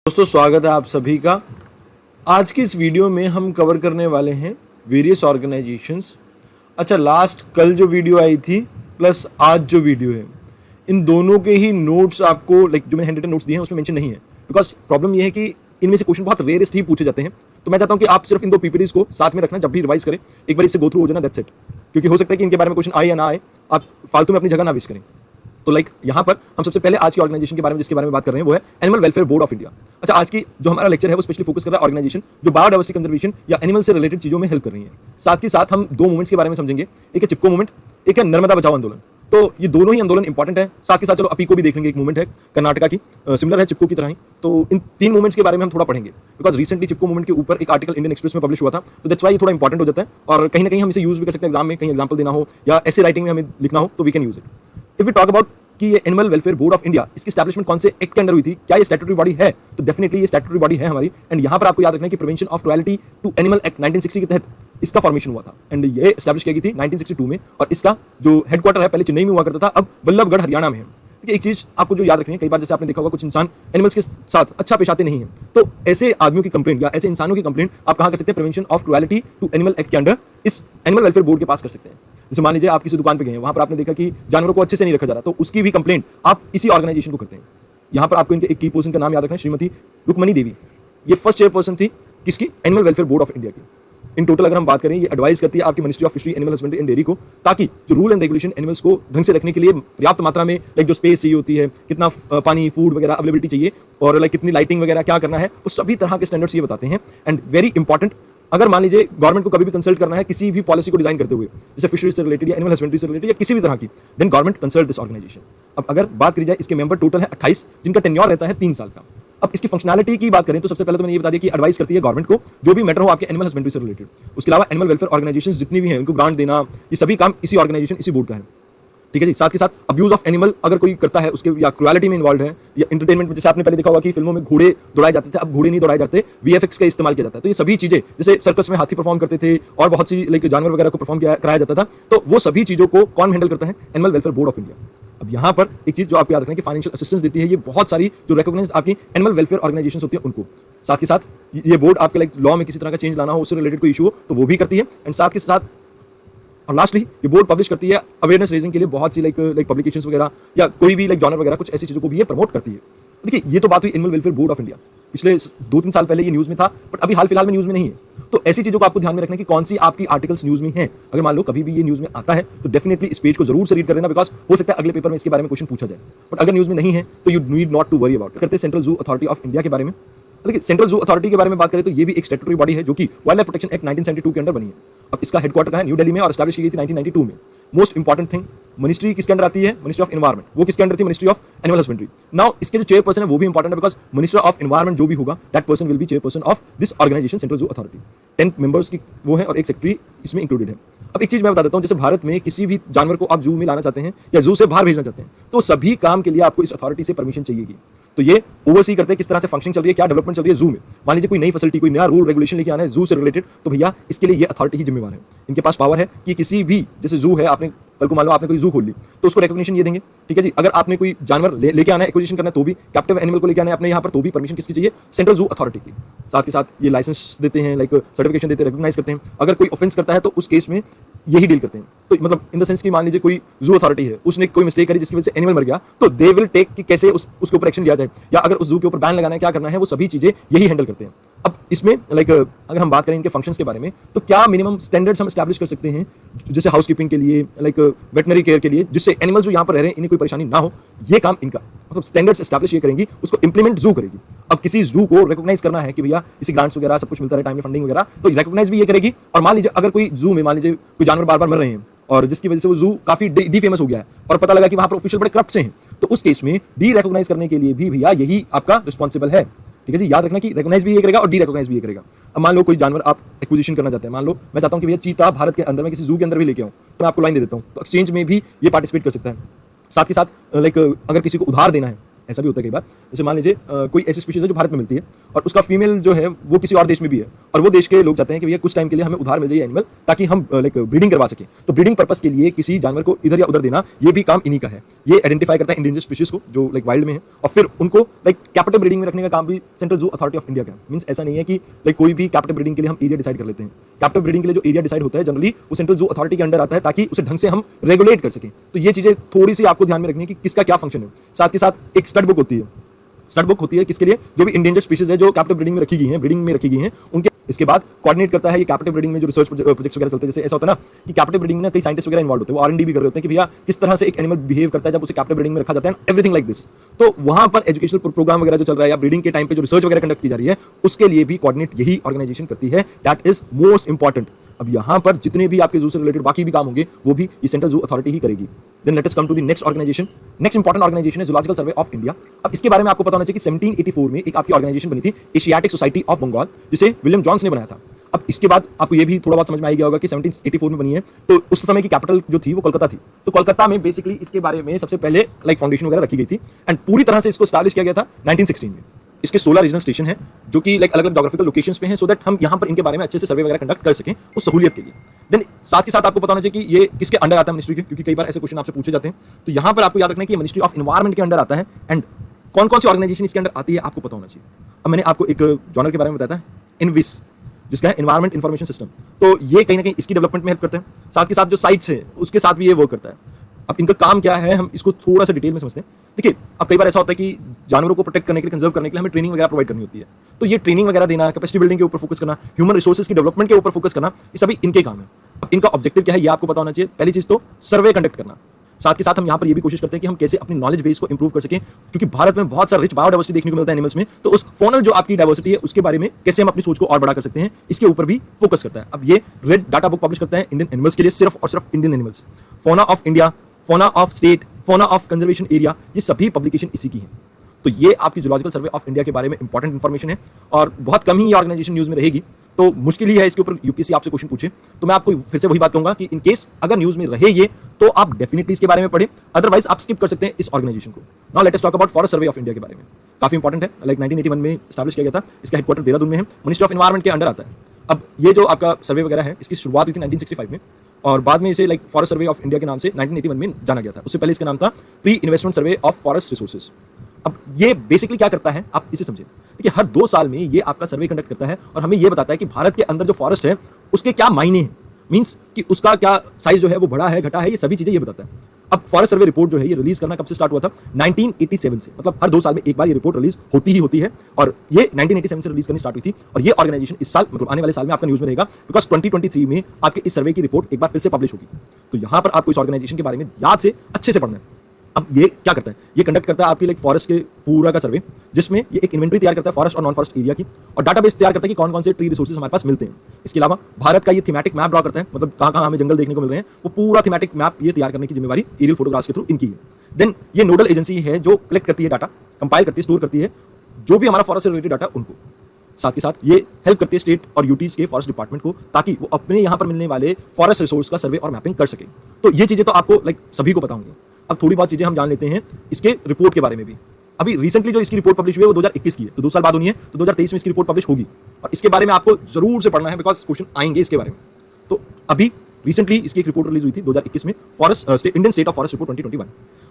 दोस्तों स्वागत है आप सभी का। आज की इस वीडियो में हम कवर करने वाले हैं वेरियस ऑर्गेनाइजेशंस। अच्छा, लास्ट कल जो वीडियो आई थी प्लस आज जो वीडियो है, इन दोनों के ही नोट्स आपको जो मैंने हैंड रिटन नोट्स दिए हैं उसमें मेंशन नहीं है, बिकॉज प्रॉब्लम ये है कि इनमें से क्वेश्चन बहुत रेयरेस्ट ही पूछे जाते हैं। तो मैं चाहता हूं कि आप सिर्फ इन दो पीपीटीज को साथ में रखना, जब भी रिवाइज करें एक बार इससे गो थ्रू हो जाना, दैट्स इट। क्योंकि हो सकता है कि इनके बारे में क्वेश्चन आए या ना आए, आप फालतू में अपनी जगह ना वेस्ट करें। तो यहाँ पर हम सबसे पहले आज की ऑर्गेनाइजेशन के बारे में जिसके बारे में बात कर रहे हैं वो है animal welfare board of India. अच्छा, आज की जो हमारा लेक्चर है वो स्पेशली फोकस कर रहा है ऑर्गेनाइजेशन जो बायोडाइवर्सिटी कंजर्वेशन या एनिमल से रिलेटेड चीजों में हेल्प कर रही है। साथ ही साथ हम दो मूवमेंट्स के बारे में समझेंगे, एक है चिपको मूवमेंट, एक है नर्मदा बचाओ आंदोलन। तो ये दोनों ही आंदोलन इंपॉर्टेंट है। साथ के साथ चलो अपी को भी देख लेंगे, एक मूवमेंट है कर्नाटका की, सिमिलर है चिपको की तरह ही। तो इन तीन मूवमेंट्स के बारे में हम थोड़ा पढ़ेंगे, बिकॉज रिसेंटली चिपको मूवमेंट के ऊपर एक आर्टिकल इंडियन एक्सप्रेस में पब्लिश हुआ था, तो दैट्स वाई ये थोड़ा इंपॉर्टेंट हो जाता है। और कहीं ना कहीं हम इसे यूज भी कर सकते हैं एग्जाम में, कहीं एग्जाम्पल देना हो या ऐसे राइटिंग में हमें लिखना हो तो we can use it. If we talk about कि ये animal welfare board of India, इसकी एस्टैब्लिशमेंट कौन से एक्ट के अंडर हुई थी, क्या ये स्टैट्यूटरी बॉडी है, तो डेफिनेटली ये स्टैट्यूटरी बॉडी है हमारी। एंड यहाँ पर आपको याद रखना है कि prevention of cruelty to animal act 1960 के तहत इसका फॉर्मेशन हुआ था। एंड ये एस्टैब्लिश की गई थी 1962 में, और इसका जो हेडक्वार्टर है पहले चेन्नई में हुआ करता था, अब बल्लभगढ़ हरियाणा में है। देखिए, एक चीज आपको जो याद रखनी है, कई बार जैसे आपने देखा होगा कुछ इंसान एनिमल्स के साथ अच्छा पेश आते नहीं है, तो ऐसे आदमियों की कंप्लेंट या ऐसे इंसानों की कंप्लेंट आप कहाँ कर सकते हैं, prevention of cruelty to animal act के अंडर इस एनिमल वेलफेयर बोर्ड के पास कर सकते हैं। जैसे मान लीजिए आप किसी दुकान पे गए हैं, वहां पर आपने देखा कि जानवरों को अच्छे से नहीं रखा जा रहा, तो उसकी भी कंप्लेंट आप इसी ऑर्गेनाइजेशन को करते हैं। यहाँ पर आपको इनके एक की पर्सन का नाम याद रखना है, श्रीमती रुक्मणी देवी। ये फर्स्ट चेयरपर्सन थी किसकी, animal welfare board of India की। इन टोटल अगर हम बात करें, ये एडवाइस करती है आपकी ministry of fishery, animal husbandry and dairy को, ताकि जो रूल एंड रेगुलेशन एनिमल्स को ढंग से रखने के लिए पर्याप्त मात्रा में जो स्पेस चाहिए होती है, कितना पानी फूड वगैरह अवेलेबिलिटी चाहिए, और कितनी लाइटिंग वगैरह क्या करना है, उस सभी तरह के स्टैंडर्ड्स ये बताते हैं। एंड वेरी इंपॉर्टेंट, अगर मान लीजिए गवर्नमेंट को कभी भी कंसल्ट करना है किसी भी पॉलिसी को डिजाइन करते हुए, जैसे फिशरीज से रिलेटेड या एनिमल हस्बेंड्री से रिलेटेड या किसी भी तरह की, then government consult this organization. अब अगर बात करी जाए, इसके मेंबर टोटल है 28, जिनका टेन्योर रहता है 3 साल का। अब इसकी फंक्शनैलिटी की बात करें तो सबसे पहले तो मैंने ये बता दिया कि एडवाइस करती है गवर्नमेंट को जो भी मैटर हो आपके एनिमल हस्बेंड्री से रिलेटेड। उसके अलावा एनिमल वेलफेयर ऑर्गेनाइजेशंस जितनी भी हैं उनको ग्रांट देना, ये सभी काम इसी ऑर्गेनाइजेशन, इसी बोर्ड का है। ठीक है जी। साथ के साथ अब्यूज ऑफ एनिमल अगर कोई करता है उसके, या क्रुएलिटी में इन्वॉल्व है, या एंटरटेनमेंट में, जैसे आपने पहले देखा होगा कि फिल्मों में घोड़े दौड़ाए जाते थे, अब घोड़े नहीं दौड़ाए जाते, वीएफएक्स का इस्तेमाल किया जाता है। तो ये सभी चीजें, जैसे सर्कस में हाथी परफॉर्म करते थे और बहुत सी जानवर वगैरह को परफॉर्म कराया जाता था, तो वो सभी चीजों को कौन हैंडल करता है, animal welfare board of India. अब यहाँ पर एक चीज जो आपको याद रखना है कि फाइनेंशियल असिस्टेंस देती है ये बहुत सारी जो रिकॉग्नाइज्ड आपकी एनिमल वेलफेयर ऑर्गेनाइजेशन होती है उनको। साथ के साथ ये बोर्ड आपके लॉ में किसी तरह का चेंज लाना हो, उससे रिलेटेड कोई इशू हो तो वो भी करती है। एंड साथ के साथ और लास्टली ये बोर्ड पब्लिश करती है अवेयरनेस रेजिंग के लिए बहुत सी पब्लिकेशंस वगैरह, या कोई भी जानवर वगैरह कुछ ऐसी चीजों को भी ये प्रमोट करती है। देखिए, ये तो बात हुई animal welfare board of India. पिछले 2-3 साल पहले ये न्यूज में था, बट अभी हाल फिलहाल में न्यूज में नहीं है। तो ऐसी चीजों को आपको ध्यान में रखना कि कौन सी आपकी आर्टिकल्स न्यूज में है। अगर मान लो कभी भी ये न्यूज में आता है तो डेफिनेटली इस पेज को जरूर से रीड कर लेना, बिकॉज हो सकता है अगले पेपर में इसके बारे में क्वेश्चन पूछा जाए। बट अगर न्यूज में नहीं है तो you need not to worry about. करते central zoo authority of India के बारे में। देखिए, सेंट्रल जू अथॉरिटी के बारे में बात करें तो ये भी एक स्टैट्यूटरी बॉडी है जो कि वाइल्ड लाइफ प्रोटेक्शन एक्ट 1972 के अंडर बनी है। अब इसका हेडक्वार्टर है न्यू दिल्ली में और एस्टैब्लिश की गई थी 1992 में। मोस्ट इंपॉर्टेंट थिंग, मिनिस्ट्री किसके अंडर आती है, मिनिस्ट्री ऑफ एनवायरमेंट। वो किसके अंडर थी, ministry of animal husbandry. Now इसके जो चेयरपर्सन है वो भी इंपॉर्टेंट है, बिकॉज मिनिस्टर ऑफ एनवायरमेंट जो भी होगा that person will be chairperson of this organization central zoo authority. 10 members की वो है और एक सेक्रेटरी इसमें इंक्लूडेड है। अब एक चीज मैं बता देता हूं, जैसे भारत में किसी भी जानवर को आप जू में लाना चाहते हैं या जू से बाहर भेजना चाहते हैं तो सभी काम के लिए आपको इस अथॉरिटी से परमिशन चाहिएगी। तो ये ओवरसी करते हैं किस तरह से फंक्शन चल रही है, क्या डेवलपमेंट चल रही है जू में। मान लीजिए कोई नई फैसिलिटी, कोई नया रूल रेगुलेशन लेके आना है जू से रिलेटेड, तो भैया इसके लिए ये अथॉरिटी ही जिम्मेवार है। इनके पास पावर है कि किसी भी, जैसे जू है, आपने कल को मान लो आपने कोई जू खोल ली तो उसको रिकॉग्निशन ये देंगे। ठीक है जी। अगर आपने कोई जानवर लेके आना है, एक्विजिशन करना है तो भी, कैप्टिव एनिमल को लेके आना है अपने यहाँ पर, तो भी परमिशन किसकी चाहिए, सेंट्रल जू अथॉरिटी की। साथ के साथ ये लाइसेंस देते हैं, सर्टिफिकेशन देते हैं, रिकॉग्नाइज करते हैं। अगर कोई ऑफेंस करता है तो उस केस में यही डील करते हैं। तो मतलब इन द सेंस कि मान लीजिए कोई जू अथॉरिटी है, उसने कोई मिस्टेक करी जिसकी वजह से एनिमल मर गया, तो दे विल टेक कि कैसे उसके ऊपर एक्शन लिया जाए, या अगर उस जू के ऊपर बैन लगाना है, क्या करना है, वो सभी चीजें यही हैंडल करते हैं। अब इसमें अगर हम बात करें इनके फंक्शंस के बारे में, तो क्या मिनिमम स्टैंडर्ड्स हम एस्टैब्लिश कर सकते हैं, जैसे हाउसकीपिंग के लिए, वेटनरी केयर के लिए, जिससे एनिमल्स जो यहाँ पर रह रहे हैं इन्हें कोई परेशानी ना हो। ये काम इनका, मतलब स्टैंडर्ड्स एस्टैब्लिश ये करेंगी, उसको इंप्लीमेंट जू करेगी। अब किसी जू को रिकॉग्नाइज करना है कि भैया इसी ग्रांट्स वगैरह सब कुछ मिलता है, टाइम में फंडिंग वगैरह, तो रिकॉग्नाइज भी ये करेगी। और मान लीजिए अगर कोई जू में मान लीजिए कोई जानवर बार बार मर रहे हैं और जिसकी वजह से वो जू काफी डीफेमस हो गया है और पता लगा कि वहां पर ऑफिशियल बड़े करप्ट से हैं, तो उस केस में डी रिकॉग्नाइज करने के लिए भी भैया यही आपका रिस्पॉन्सिबल है। ठीक है जी। याद रखना कि रिकॉग्नाइज भी ये करेगा और डी रिकॉग्नाइज भी ये करेगा। अब मान लो कोई जानवर आप एक्विजिशन करना चाहते हैं, मान लो मैं चाहता हूं कि भैया चीता भारत के अंदर में किसी जू के अंदर भी लेके आऊं, तो मैं आपको लाइन दे देता हूं, तो एक्सचेंज में भी ये पार्टिसिपेट कर सकता है। साथ के साथ अगर किसी को उधार देना है ऐसा भी होता है कई बार, जैसे मान लीजिए कोई ऐसी स्पीशीज है जो भारत में मिलती है और उसका फीमेल जो है वो किसी और देश में भी है, और वो देश के लोग चाहते हैं कि भैया कुछ टाइम के लिए हमें उधार मिल जाए एनिमल, ताकि हम लाइक ब्रीडिंग करवा सकें। तो ब्रीडिंग पर्पस के लिए किसी जानवर को इधर या उधर देना, ये भी काम इन्हीं का है। ये आइडेंटिफाई करता है इंडिजिनस स्पीशीज को जो लाइक वाइल्ड में है, और फिर उनको लाइक कैप्टिव ब्रीडिंग में रखने का काम भी central zoo authority of India का। मींस ऐसा नहीं है कि लाइक कोई भी कैप्टिव ब्रीडिंग के लिए हम एरिया डिसाइड कर लेते हैं। कैप्टिव ब्रीडिंग के लिए जो एरिया डिसाइड होता है जनरली वो सेंट्रल जू अथॉरिटी के अंडर आता है, ताकि उसे ढंग से हम रेगुलेट कर सकें। तो ये चीजें थोड़ी सी आपको ध्यान में रखनी है कि किसका क्या फंक्शन है। साथ के साथ एक स्टड बुक होती है। स्टड बुक होती है किसके लिए? जो भी इंडेंजर्ड स्पीशीज है जो कैप्टिव ब्रीडिंग में रखी गई हैं, ब्रीडिंग में रखी गई हैं, उनके इसके बाद कोऑर्डिनेट करता है ये कैप्टिव ब्रीडिंग में जो रिसर्च प्रोजेक्ट्स वगैरह चलते हैं। जैसे ऐसा होता है ना कि कैप्टिव ब्रीडिंग में कई साइंटिस्ट वगैरह इन्वॉल्व होते हैं, वो R&D भी कर रहे होते हैं कि भैया किस तरह से एक एनिमल बिहेव करता है जब उसे कैप्टिव ब्रीडिंग में रखा जाता है, एवरीथिंग लाइक दिस। तो वहां पर एजुकेशनल प्रोग्राम वगैरह जो चल रहा है या ब्रीडिंग के टाइम पे जो रिसर्च वगैरह कंडक्ट की जा रही है, उसके लिए भी कोऑर्डिनेट यही ऑर्गेनाइजेशन करती है। That is most important. अब यहाँ पर जितने भी आपके जू से रिलेटेड बाकी भी काम होंगे वो भी ये सेंट्रल जू अथॉरिटी ही करेगी। Then let us come to the next organization. Next important organization है जूलॉजिकल सर्वे ऑफ इंडिया। अब इसके बारे में आपको पता होना चाहिए कि 1784 में एक आपकी ऑर्गेनाइजेशन बनी थी, एशियाटिक सोसाइटी ऑफ बंगाल, जिसे विलियम जॉन्स ने बनाया था। अब इसके बाद आपको ये भी थोड़ा बहुत समझ में आ गया होगा कि 1784 में बनी है, तो उस समय की कैपिटल जो थी वो कोलकाता थी। तो कोलकाता में बेसिकली इसके बारे में सबसे पहले लाइक फाउंडेशन वगैरह रखी गई थी, एंड पूरी तरह से इसको स्टैब्लिश किया गया था 1916 में। इसके 16 रीजनल स्टेशन है जो कि लाइक अलग अलग ज्योग्राफिकल लोकेशंस पे हैं, सो दैट हम यहाँ पर इनके बारे में अच्छे से सर्वे वगैरह कंडक्ट कर सकें उस सहूलियत के लिए। देन साथ के साथ आपको पता होना चाहिए कि ये किसके अंडर आता है मिनिस्ट्री के, क्योंकि कई बार ऐसे क्वेश्चन आपसे पूछे जाते हैं। तो यहाँ पर आपको याद रखना है कि मिनिस्ट्री ऑफ एनवायरमेंट के अंडर आता है, एंड कौन कौन सी ऑर्गेनाइजेशन इसके अंडर आती है आपको पता होना चाहिए। अब मैंने आपको एक जॉनर के बारे में बताया था, इनविस, जिसका है एनवायरमेंट इंफॉर्मेशन सिस्टम। तो ये कहीं ना कहीं इसकी डेवलपमेंट में हेल्प करते हैं। साथ के साथ जो साइट्स है उसके साथ भी ये वर्क करता है। अब इनका काम क्या है हम इसको थोड़ा सा डिटेल में समझते हैं। देखिए, अब कई बार ऐसा होता है कि जानवरों को प्रोटेक्ट करने के लिए, कंजर्व करने के लिए हमें ट्रेनिंग वगैरह प्रोवाइड करनी होती है। तो ये ट्रेनिंग वगैरह देना, कैपेसिटी बिल्डिंग के ऊपर फोकस करना, ह्यूमन रिसोर्सेज की डेवलपमेंट के ऊपर फोकस करना, ये सभी इनके काम है। अब इनका ऑब्जेक्टिव क्या है ये आपको पता होना चाहिए। पहली चीज तो सर्वे कंडक्ट करना। साथ के साथ हम यहाँ पर ये भी कोशिश करते हैं कि हम कैसे अपनी नॉलेज बेस को इंप्रूव कर सकें, क्योंकि भारत में बहुत सारा रिच बायोडाइवर्सिटी देखने को मिलता है एनिमल्स में। तो उस फॉनल जो आपकी डाइवर्सिटी है उसके बारे में कैसे हम अपनी सोच को और बड़ा कर सकते हैं, इसके ऊपर भी फोकस करता है। अब ये रेड डाटा बुक पब्लिश करता है इंडियन एनिमल्स के लिए, सिर्फ और सिर्फ Indian animals. Fauna of India, fauna of state, fauna of conservation area, ये सभी पब्लिकेशन इसी की है। तो ये आपकी जूलॉजिकल सर्वे ऑफ इंडिया के बारे में इंपॉर्टेंट इन्फॉर्मेशन है, और बहुत कम ही ये ऑर्गेनाइजेशन न्यूज में रहेगी। तो मुश्किल ही है इसके ऊपर यूपीएससी आपसे क्वेश्चन पूछे। तो मैं आपको फिर से वही बात कहूंगा कि इन केस अगर न्यूज में रहे ये, तो आप डेफिनेटली इसके बारे में पढ़ें, अदरवाइज आप स्किप कर सकते हैं इस ऑर्गेनाइजेशन को। Now let us talk about forest survey of India के बारे में। काफी इंपॉर्टेंट है, लाइक 1981 में स्टैब्लिश किया गया था। इसका हेडक्वार्टर देहरादून में है, मिनिस्ट्री ऑफ एनवायरमेंट के अंडर आता है। अब ये जो आपका सर्वे वगैरह है इसकी शुरुआत हुई थी 1965 में, और बाद में इसे like forest survey of India के नाम से 1981 में जाना गया था। उससे पहले इसका नाम था pre investment survey of forest resources. अब ये बेसिकली क्या करता है आप इसे समझे। देखिए, हर 2 साल में ये आपका सर्वे कंडक्ट करता है और हमें ये बताता है कि भारत के अंदर जो फॉरेस्ट है उसके क्या मायने हैं, मींस कि उसका क्या साइज जो है वो बढ़ा है, घटा है, ये सभी चीजें ये बताता है। अब फॉरेस्ट सर्वे रिपोर्ट जो है ये रिलीज करना कब से स्टार्ट हुआ था? 1987 से। मतलब हर 2 साल में एक बार ये रिपोर्ट रिलीज होती ही होती है, और ये 1987 से रिलीज करनी स्टार्ट हुई थी। और ये ऑर्गेनाइजेशन इस साल, मतलब आने वाले साल में आपका न्यूज में रहेगा, बिकॉज 2023 में आपके इस सर्वे की रिपोर्ट एक बार फिर से पब्लिश होगी। तो यहाँ पर आपको इस ऑर्गेनाइजेशन के बारे में याद से अच्छे से पढ़ना है। अब ये क्या करता है, ये कंडक्ट करता है आपकी लाइक फॉरेस्ट के पूरा का सर्वे, जिसमें ये एक इन्वेंटरी तैयार करता है फॉरेस्ट और नॉन फॉरेस्ट एरिया की, और डाटाबेस तैयार करता है कि कौन कौन से ट्री रिसोर्सेज हमारे पास मिलते हैं। इसके अलावा भारत का ये थीमेटिक मैप ड्रॉ करता है, मतलब कहाँ कहाँ हमें जंगल देखने को मिल रहे हैं, वो पूरा थीमेटिक मैप ये तैयार करने की जिम्मेवारी एरियल फोटोग्राफ्स के थ्रू इनकी है। देन ये नोडल एजेंसी है जो कलेक्ट करती है डाटा, कंपाइल करती है, स्टोर करती है जो भी हमारा फॉरेस्ट से रिलेटेड डाटा उनको। साथ के साथ ये हेल्प करती है स्टेट और यूटीज के फॉरेस्ट डिपार्टमेंट को, ताकि वो अपने यहाँ पर मिलने वाले फॉरेस्ट रिसोर्स का सर्वे और मैपिंग कर सके। तो ये चीजें तो आपको लाइक सभी को पता होंगी। अब थोड़ी बहुत चीजें हम जान लेते हैं इसके रिपोर्ट के बारे में भी। अभी रिसेंटली जो इसकी रिपोर्ट पब्लिश हुई है वो 2021 की है, तो 2 साल बाद होनी है, तो 2023 में इसकी रिपोर्ट पब्लिश होगी, और इसके बारे में आपको जरूर से पढ़ना है, बिकॉज क्वेश्चन आएंगे इसके बारे में। तो अभी रिसेंटली इसकी एक रिपोर्ट रिलीज हुई थी 2021 में, forest Indian state of forest report 2021।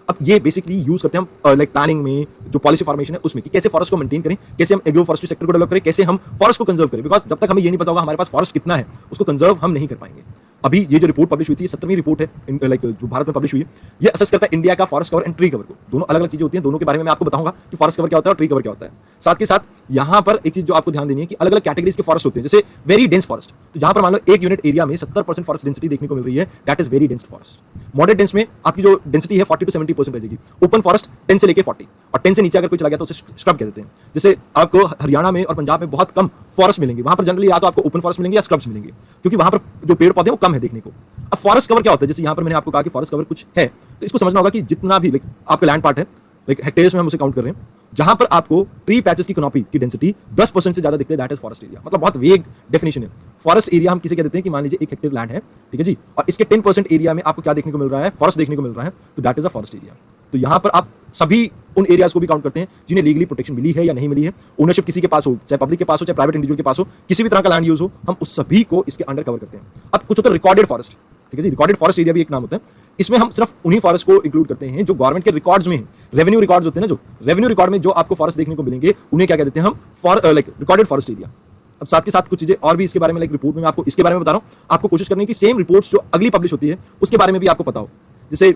अब ये बेसिकली यूज करते हैं हम लाइक प्लानिंग में, जो पॉलिसी फॉर्मेशन है उसमें, कि कैसे फॉरेस्ट को मेंटेन करें, कैसे हम एग्रो फॉरेस्ट्री सेक्टर को डेवलप करें, कैसे हम फॉरेस्ट को कंजर्व करें। बिकॉज जब तक हमें ये नहीं पता होगा हमारे पास फॉरेस्ट कितना है, उसको कंजर्व हम नहीं कर पाएंगे। अभी ये जो रिपोर्ट पब्लिश हुई थी, 17वीं रिपोर्ट है लाइक जो भारत में पब्लिश हुई है, ये असेस करता है इंडिया का forest cover and tree cover को। दोनों अलग अलग चीजें होती हैं, दोनों के बारे में मैं आपको बताऊंगा कि फॉरेस्ट कवर क्या होता है और ट्री कवर क्या होता है। साथ के साथ यहाँ पर एक चीज जो आपको ध्यान देनी है कि अलग अलग कैटेगरीज के फॉरेस्ट होते हैं, जैसे वेरी डेंस फॉरेस्ट, तो जहां पर मान लो 1 यूनिट एरिया में 70% फॉरेस्ट डेंसिटी देखने को मिल रही है, that is very dense forest. Moderate dense में आपकी जो डेंसिटी है 40 to 70% रहेगी। ओपन फॉरेस्ट 10 से लेके 40, और 10 से नीचे अगर कोई चला गया तो उसे स्क्रब कह देते हैं। जैसे आपको हरियाणा में और पंजाब में बहुत कम फॉरेस्ट मिलेंगे, वहां पर जनरली या तो आपको ओपन फॉरेस्ट मिलेंगे या स्क्रब्स मिलेंगे, क्योंकि वहां पर जो पेड़ पौधे हैं वो कम है देखने को। अब फॉरेस्ट कवर क्या होता है, जैसे यहाँ पर मैंने आपको कहा कि फॉरेस्ट कवर कुछ है, तो इसको समझना होगा कि जितना भी लाइक आपका लैंड पार्ट है, लाइक हेक्टेयर्स में हम उसे काउंट कर रहे हैं, जहां पर आपको ट्री पैचेस की कैनोपी की डेंसिटी 10% से ज्यादा दिखते हैं, दैट इज फॉरेस्ट एरिया। मतलब बहुत वेग डेफिनेशन है। फॉरेस्ट एरिया हम किसे कहते हैं कि मान लीजिए 1 हेक्टेयर लैंड है, ठीक है जी, और इसके 10% एरिया में आपको क्या देखने को मिल रहा है, फॉरेस्ट देखने को मिल रहा है, तो that is a forest area. तो यहाँ पर आप सभी उन एरियाज को भी काउंट करते हैं जिन्हें लीगली प्रोटेक्शन मिली है या नहीं मिली है, ओनरशिप किसी के पास हो, चाहे पब्लिक के पास हो, चाहे प्राइवेट इंडिविजुअल के पास हो, किसी भी तरह का लैंड यूज हो, हम उस सभी को इसके अंडर कवर करते हैं। अब कुछ होता है रिकॉर्डेड फॉरेस्ट, ठीक है जी, रिकॉर्डेड फॉरेस्ट एरिया भी एक नाम होता है। इसमें हम सिर्फ उन्हीं फॉरेस्ट को इंक्लूड करते हैं जो गवर्नमेंट के रिकॉर्ड्स में है, रेवेन्यू रिकॉर्ड्स होते हैं ना, जो रेवेन्यू रिकॉर्ड में जो आपको फॉरेस्ट देखने को मिलेंगे उन्हें क्या कहते हैं हम, लाइक रिकॉर्डेड फॉरेस्ट एरिया। अब साथ के साथ कुछ चीजें और भी इसके बारे में, लाइक रिपोर्ट में आपको इसके बारे में बता रहा हूं, आपको कोशिश करनी है कि सेम रिपोर्ट्स जो अगली पब्लिश होती है उसके बारे में भी आपको पता हो। जैसे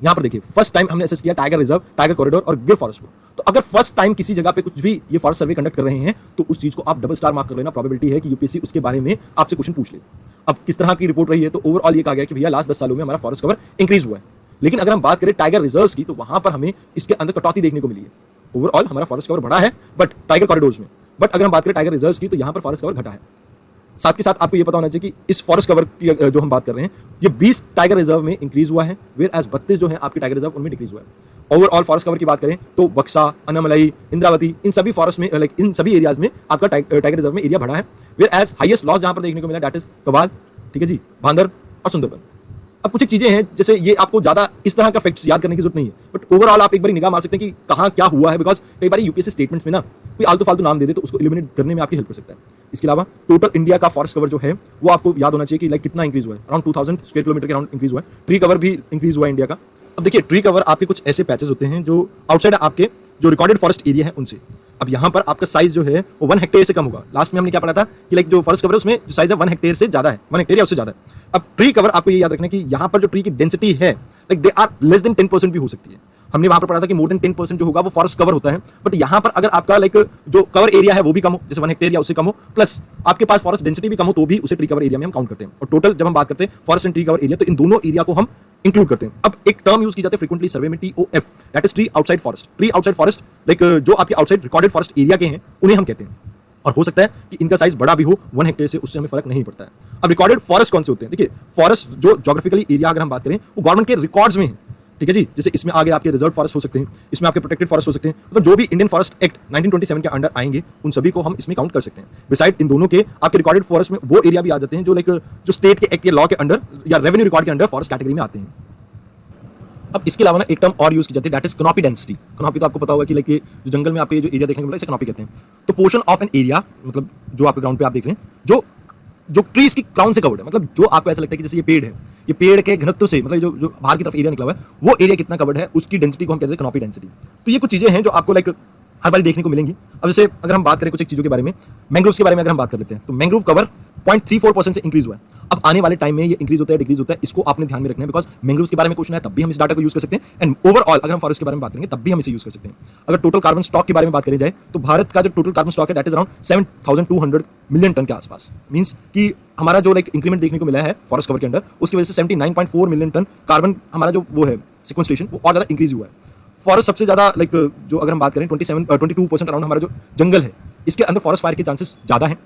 यहाँ पर देखिए, फर्स्ट टाइम हमने असेस किया टाइगर रिजर्व, टाइगर कॉरिडोर और गिर फॉरेस्ट को। तो अगर फर्स्ट टाइम किसी जगह पे कुछ भी ये फॉरेस्ट सर्वे कंडक्ट कर रहे हैं तो उस चीज को आप डबल स्टार मार्क कर लेना, प्रोबेबिलिटी है कि यूपीएससी उसके बारे में आपसे क्वेश्चन पूछ ले। अब किस तरह की रिपोर्ट रही है, तो ओवरऑल ये कहा गया कि भैया लास्ट 10 सालों में हमारा फॉरेस्ट कवर इंक्रीज हुआ है। लेकिन अगर हम बात करें टाइगर रिजर्व्स की, तो वहां पर हमें इसके अंदर कटौती देखने को मिली है। ओवरऑल हमारा फॉरेस्ट कवर बढ़ा है बट टाइगर कॉरिडोर्स में, बट अगर हम बात करें टाइगर रिजर्व्स की तो यहाँ पर फॉरेस्ट कवर घटा है। साथ के साथ आपको ये पता होना चाहिए कि इस फॉरेस्ट कवर की जो हम बात कर रहे हैं, ये 20 टाइगर रिजर्व में इंक्रीज हुआ है, वेयर एज 32 जो है आपके टाइगर रिजर्व उनमें डिक्रीज हुआ है। ओवरऑल फॉरेस्ट कवर की बात करें तो बक्सा, अनामलाई, इंद्रावती, इन सभी फॉरेस्ट में, लाइक इन सभी एरियाज में आपका टाइगर रिजर्व में एरिया बढ़ा है, वेयर एज हाईएस्ट लॉस जहां पर देखने को मिला दैट इज कवाल, ठीक है जी, बांदर और सुंदरबन। अब कुछ एक चीजें हैं, जैसे ये आपको ज्यादा इस तरह का फैक्ट्स याद करने की जरूरत नहीं है, बट ओवरऑल आप एक बार निगाह मार सकते हैं कि कहां क्या हुआ है, बिकॉज कई बार यूपीएससी स्टेटमेंट्स में ना कोई आलतू फालतू नाम दे दे तो उसको एलिमिनेट करने में आपकी हेल्प कर सकता है। इसके अलावा टोटल इंडिया का फॉरेस्ट कवर जो है वो आपको याद होना चाहिए कि लाइक कितना इंक्रीज हुआ है, अराउंड 2000 स्क्वायर किलोमीटर के अराउंड इंक्रीज हुआ है। ट्री कवर भी इंक्रीज हुआ है इंडिया का। अब देखिए, ट्री कवर आपके कुछ ऐसे पैचेस होते हैं जो आउटसाइड आपके जो रिकॉर्डेड फॉरेस्ट एरिया है उनसे। अब यहाँ पर आपका साइज जो है वो 1 हेक्टेयर से कम होगा। लास्ट में हमने क्या पढ़ा था कि लाइक जो फॉरेस्ट कवर है उसमें जो साइज है 1 हेक्टेयर से ज्यादा है, 1 हेक्टेयर या उससे ज्यादा है। अब ट्री कवर आपको ये याद रखना है कि यहाँ पर जो ट्री की डेंसिटी है like they are less than 10% भी हो सकती है। हमने वहां पर पढ़ा था कि मोर देन 10% जो होगा वो फॉरेस्ट कवर होता है, बट यहाँ पर अगर आपका लाइक जो कवर एरिया है वो भी कम हो, जैसे 1 हेक्टेयर या उससे कम हो, प्लस आपके पास फॉरेस्ट डेंसिटी भी कम हो, तो भी उसे ट्री कवर एरिया में हम काउंट करते हैं। और टोटल जब हम बात करते हैं forest and tree cover area, तो इन दोनों एरिया को हम इंक्लूड करते हैं। अब एक टर्म यूज की जाती है फ्रीक्वेंटली सर्वे में, TOF, that is tree outside forest. Tree outside forest like जो आपके आउटसाइड रिकॉर्डेड फॉरेस्ट एरिया के हैं उन्हें हम कहते हैं, और हो सकता है कि इनका साइज बड़ा भी हो 1 हेक्टेयर से, उससे हमें फर्क नहीं पड़ता है। अब रिकॉर्डेड फॉरेस्ट कौन से होते हैं? देखिए, फॉरेस्ट जो ज्योग्राफिकली एरिया अगर हम बात करें वो गवर्नमेंट के रिकॉर्ड्स में है, ठीक है जी। जैसे इसमें आगे आपके रिजर्व फॉरेस्ट हो सकते हैं, इसमें आपके प्रोटेक्टेड फॉरेस्ट हो सकते हैं, मतलब जो भी इंडियन फॉरेस्ट एक्ट 1927 के अंडर आएंगे उन सभी को हम इसमें काउंट कर सकते हैं। बिसाइड इन दोनों के आपके रिकॉर्डेड फॉरेस्ट में वो एरिया भी आ जाते हैं जो लाइक जो स्टेट के एक्ट के लॉ के अंडर या रेवेन्यू रिकॉर्ड के अंडर फॉरेस्ट कैटेगरी में आते हैं। अब इसके अलावा ना एक टर्म और यूज की जाती है, that is canopy density. Canopy तो आपको पता होगा कि लाइक जो जंगल में आपके जो एरिया देखने को मिला इसे कैनोपी कहते हैं। तो पोर्शन ऑफ एन एरिया, मतलब जो आपके ग्राउंड पे आप देख रहे हैं जो ट्रीज की क्राउन से कवर्ड है, मतलब जो आपको ऐसा लगता है कि जैसे ये पेड़ है, ये पेड़ के घनत्व से, मतलब जो बाहर की तरफ एरिया निकला हुआ है वो एरिया कितना कवर्ड है, उसकी डेंसिटी को हम कहते हैं कैनोपी डेंसिटी। तो ये कुछ चीजें हैं जो आपको लाइक हर बार देखने को मिलेंगी। अब जैसे अगर हम बात करें कुछ एक चीजों के बारे में, मैंग्रोव्स के बारे में अगर हम बात कर लेते हैं, तो मैंग्रोव कवर 0.34% से इंक्रीज हुआ है। अब आने वाले टाइम में ये इंक्रीज होता है डिक्रीज होता है, इसको आपने ध्यान में रखना है, बिकॉज मैंग्रोव्स के बारे में क्वेश्चन है तब भी हम इस डाटा को यूज कर सकते हैं, एंड ओवरऑल अगर हम फॉरेस्ट के बारे में बात करेंगे तब भी हम इसे यूज कर सकते हैं। अगर टोटल कार्बन स्टॉक के बारे में बात करी जाए तो भारत का जो टोटल कार्बन स्टॉक है that is around 7200 million ton के आसपास। मींस कि हमारा जो लाइक इंक्रीमेंट देखने को मिला है फॉरेस्ट कवर के अंदर, उसकी वजह से 79.4 मिलियन टन कार्बन हमारा जो वो है सिक्वेस्ट्रेशन वो और ज्यादा इंक्रीज हुआ है। फॉरेस्ट सबसे ज्यादा लाइक जो अगर हम बात करें 22% अराउंड हमारा जो जंगल है इसके अंदर फॉरेस्ट फायर के चांसेस ज्यादा है,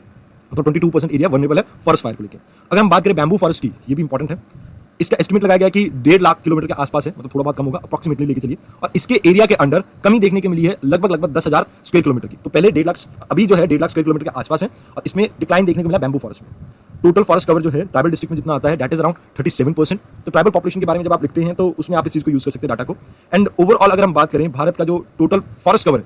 मतलब 22% एरिया वनरेबल है फॉरेस्ट फायर को लेकर। अगर हम बात करें बैम्बू फॉरेस्ट की, ये भी इंपॉर्टेंट है, इसका एस्टिमेट लगाया गया कि 1.5 लाख किलोमीटर के आसपास है, मतलब थोड़ा बहुत कम होगा, अप्रॉक्सीमेटली लेके चलिए। और इसके एरिया के अंडर कमी देखने को मिली है लगभग 10,000 स्क्वायर किलोमीटर की। तो पहले 1.5 लाख, अभी जो है 1.5 लाख स्क्वायर किलोमीटर के आसपास है, और इसमें डिक्लाइन देखने को मिला बैम्बू फॉरेस्ट में। टोटल फॉरेस्ट कवर जो है ट्राइबल डिस्ट्रिक्ट में जितना आता है दैट इज अराउंड 37%। तो ट्राइबल पॉपुलेशन के बारे में जब आप लिखते हैं तो उसमें आप इस चीज को यूज कर सकते हैं डाटा को। एंड ओवरऑल अगर हम बात करें भारत का जो total forest cover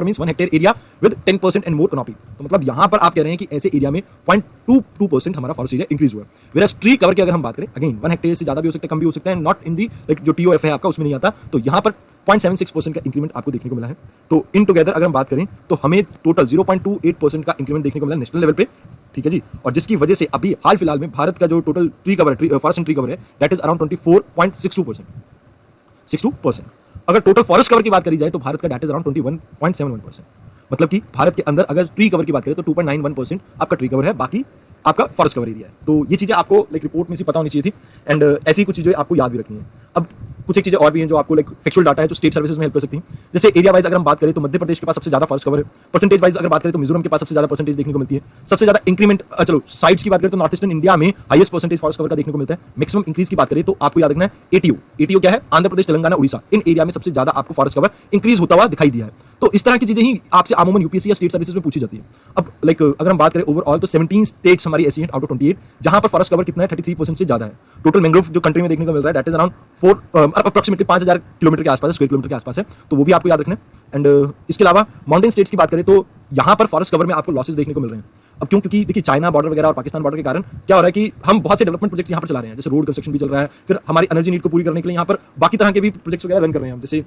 means 1 hectare area with 10% and more canopy, तो मतलब यहां पर आप कह रहे हैं कि ऐसे एरिया में 0.22% हमारा फॉरेस्ट एरिया इंक्रीज हुआ है। वेराज ट्री कवर की अगर हम बात करें, अगेन 1 हेक्टेयर से ज्यादा भी हो सकता है, कम भी हो सकता है, नॉट इन दी लाइक जो TOF है आपका उसमें नहीं आता, तो यहां पर 0.76% का इंक्रीमेंट आपको देखने को मिला है। तो इन टुगेदर अगर हम बात करें तो हमें टोटल 0.28% का इंक्रीमेंट देखने को मिला नेशनल लेवल पे, ठीक है जी। और जिसकी वजह से अभी हाल फिलहाल में भारत का जो total tree cover forest and tree cover है दैट इज अराउंड 24.62%। अगर टोटल फॉरेस्ट कवर की बात करी जाए तो भारत का दैट इज अराउंड 21.71%। मतलब कि भारत के अंदर अगर ट्री कवर की बात करें तो 2.91% आपका ट्री कवर है, बाकी आपका फॉरेस्ट कवर एरिया है। तो ये चीजें आपको लाइक रिपोर्ट में से पता होनी चाहिए थी, एंड ऐसी कुछ चीजें आपको याद भी रखनी है। अब कुछ एक चीजें और भी हैं जो आपको लाइक फैक्चुअल डाटा है जो स्टेट सर्विसेज में हेल्प कर सकती हैं। जैसे एरिया वाइज अगर हम बात करें तो मध्य प्रदेश के पास सबसे ज्यादा फॉरेस्ट कवर है। परसेंटेज वाइज अगर बात करें तो मिजोरम के पास सबसे ज्यादा परसेंटेज देखने को मिलती है। सबसे ज्यादा इंक्रीमेंट, चलो साइट्स की बात करें तो नॉर्थ ईस्टर्न इंडिया में हाईएस्ट परसेंटेज फॉरेस्ट कवर का देखने को मिलता है। मैक्सिमम इंक्रीज की बात करें तो आपको याद रखना है ATO क्या है, आंध्र प्रदेश, तेलंगाना, उड़ीसा, इन एरिया में सबसे ज्यादा आपको फॉरेस्ट कवर इंक्रीज होता हुआ दिखाई दिया है। तो इस तरह की चीजें ही आपसे आमूमन यूपीएससी या स्टेट सर्विसेज में पूछी जाती है। अब लाइक अगर हम बात करें ओवरऑल तो 17 स्टेट्स हमारी ऐसी हैं आउट ऑफ 28 जहां पर फॉरेस्ट कवर कितना है 33% से ज्यादा है। टोटल मैंग्रोव जो कंट्री में देखने को मिल रहा है that is around approximately 5,000 kilometre के आसपास है, स्क्वायर किलोमीटर के आसपास है, तो वो भी आपको याद रखना है। एंड इसके अलावा माउंटेन स्टेट्स की बात करें तो यहाँ पर फॉरेस्ट कवर में आपको लॉसेस देखने को मिल रहे हैं। अब क्यों? क्योंकि देखिए चाइना बॉर्डर वगैरह और पाकिस्तान बॉर्डर के कारण क्या हो रहा है कि हम बहुत से डेवलपमेंट प्रोजेक्ट यहाँ पर चला रहे हैं, जैसे रोड कंस्ट्रक्शन भी चल रहा है, फिर हमारी एनर्जी नीड को पूरी करने के लिए यहाँ पर बाकी तरह के भी प्रोजेक्ट्स वगैरह रन कर रहे हैं हम, जैसे